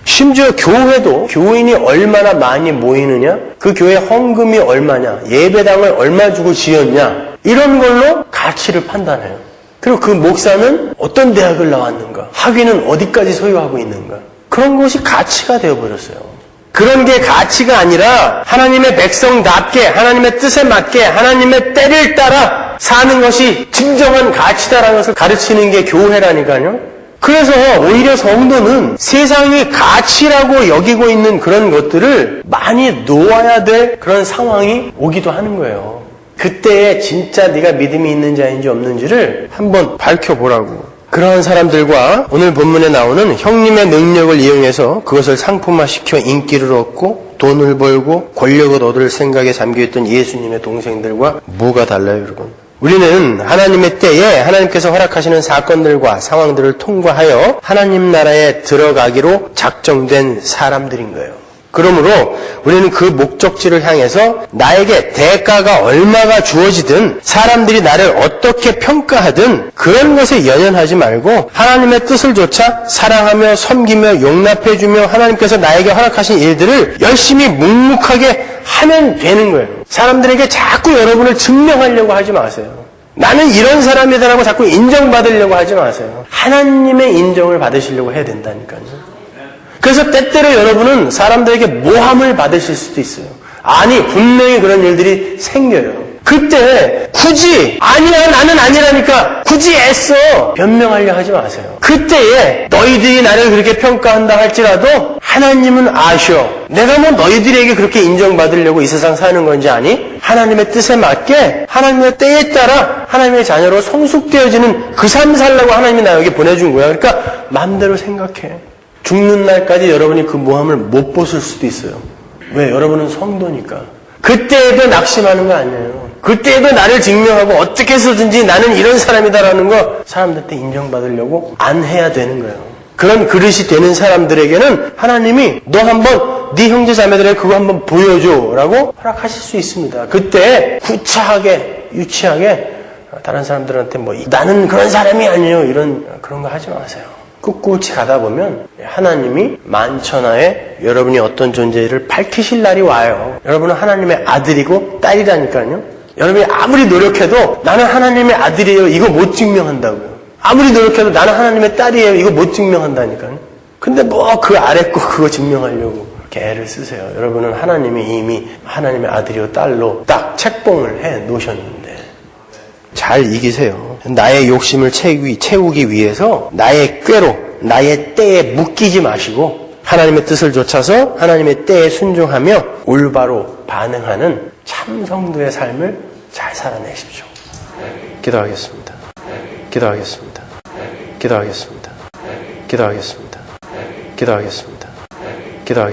심지어 교회도 교인이 얼마나 많이 모이느냐, 그 교회 헌금이 얼마냐, 예배당을 얼마 주고 지었냐, 이런 걸로 가치를 판단해요. 그리고 그 목사는 어떤 대학을 나왔는가, 학위는 어디까지 소유하고 있는가, 그런 것이 가치가 되어버렸어요. 그런 게 가치가 아니라 하나님의 백성답게 하나님의 뜻에 맞게 하나님의 때를 따라 사는 것이 진정한 가치다라는 것을 가르치는 게 교회라니까요. 그래서 오히려 성도는 세상이 가치라고 여기고 있는 그런 것들을 많이 놓아야 될 그런 상황이 오기도 하는 거예요. 그때에 진짜 네가 믿음이 있는 자인지 없는지를 한번 밝혀보라고. 그러한 사람들과 오늘 본문에 나오는 형님의 능력을 이용해서 그것을 상품화시켜 인기를 얻고 돈을 벌고 권력을 얻을 생각에 잠겨있던 예수님의 동생들과 뭐가 달라요, 여러분? 우리는 하나님의 때에 하나님께서 허락하시는 사건들과 상황들을 통과하여 하나님 나라에 들어가기로 작정된 사람들인 거예요. 그러므로 우리는 그 목적지를 향해서 나에게 대가가 얼마가 주어지든 사람들이 나를 어떻게 평가하든 그런 것에 연연하지 말고 하나님의 뜻을 조차 사랑하며 섬기며 용납해주며 하나님께서 나에게 허락하신 일들을 열심히 묵묵하게 하면 되는 거예요. 사람들에게 자꾸 여러분을 증명하려고 하지 마세요. 나는 이런 사람이다라고 자꾸 인정받으려고 하지 마세요. 하나님의 인정을 받으시려고 해야 된다니까요. 그래서 때때로 여러분은 사람들에게 모함을 받으실 수도 있어요. 아니, 분명히 그런 일들이 생겨요. 그때 굳이 아니야, 나는 아니라니까 굳이 애써 변명하려 하지 마세요. 그때에 너희들이 나를 그렇게 평가한다 할지라도 하나님은 아셔. 내가 뭐 너희들에게 그렇게 인정받으려고 이 세상 사는 건지 아니? 하나님의 뜻에 맞게 하나님의 때에 따라 하나님의 자녀로 성숙되어지는 그 삶 살라고 하나님이 나에게 보내준 거야. 그러니까 마음대로 생각해. 죽는 날까지 여러분이 그 모함을 못 벗을 수도 있어요. 왜? 여러분은 성도니까. 그때에도 낙심하는 거 아니에요. 그때에도 나를 증명하고 어떻게 해서든지 나는 이런 사람이다라는 거 사람들한테 인정받으려고 안 해야 되는 거예요. 그런 그릇이 되는 사람들에게는 하나님이 너 한번 네 형제 자매들에게 그거 한번 보여줘 라고 허락하실 수 있습니다. 그때 구차하게 유치하게 다른 사람들한테 뭐 나는 그런 사람이 아니에요 이런 그런 거 하지 마세요. 꿋꿋이 가다 보면 하나님이 만천하에 여러분이 어떤 존재를 밝히실 날이 와요. 여러분은 하나님의 아들이고 딸이라니까요. 여러분이 아무리 노력해도 나는 하나님의 아들이에요. 이거 못 증명한다고요. 아무리 노력해도 나는 하나님의 딸이에요. 이거 못 증명한다니까요. 근데 뭐 그 아래 거 그거 증명하려고 이렇게 애를 쓰세요. 여러분은 하나님이 이미 하나님의 아들이요 딸로 딱 책봉을 해 놓으셨는데 잘 이기세요. 나의 욕심을 채우기 위해서 나의 꾀로 나의 때에 묶이지 마시고 하나님의 뜻을 좇아서 하나님의 때에 순종하며 올바로 반응하는 참 성도의 삶을 잘 살아내십시오. 기도하겠습니다. 기도하겠습니다. 기도하겠습니다. 기도하겠습니다. 기도하겠습니다.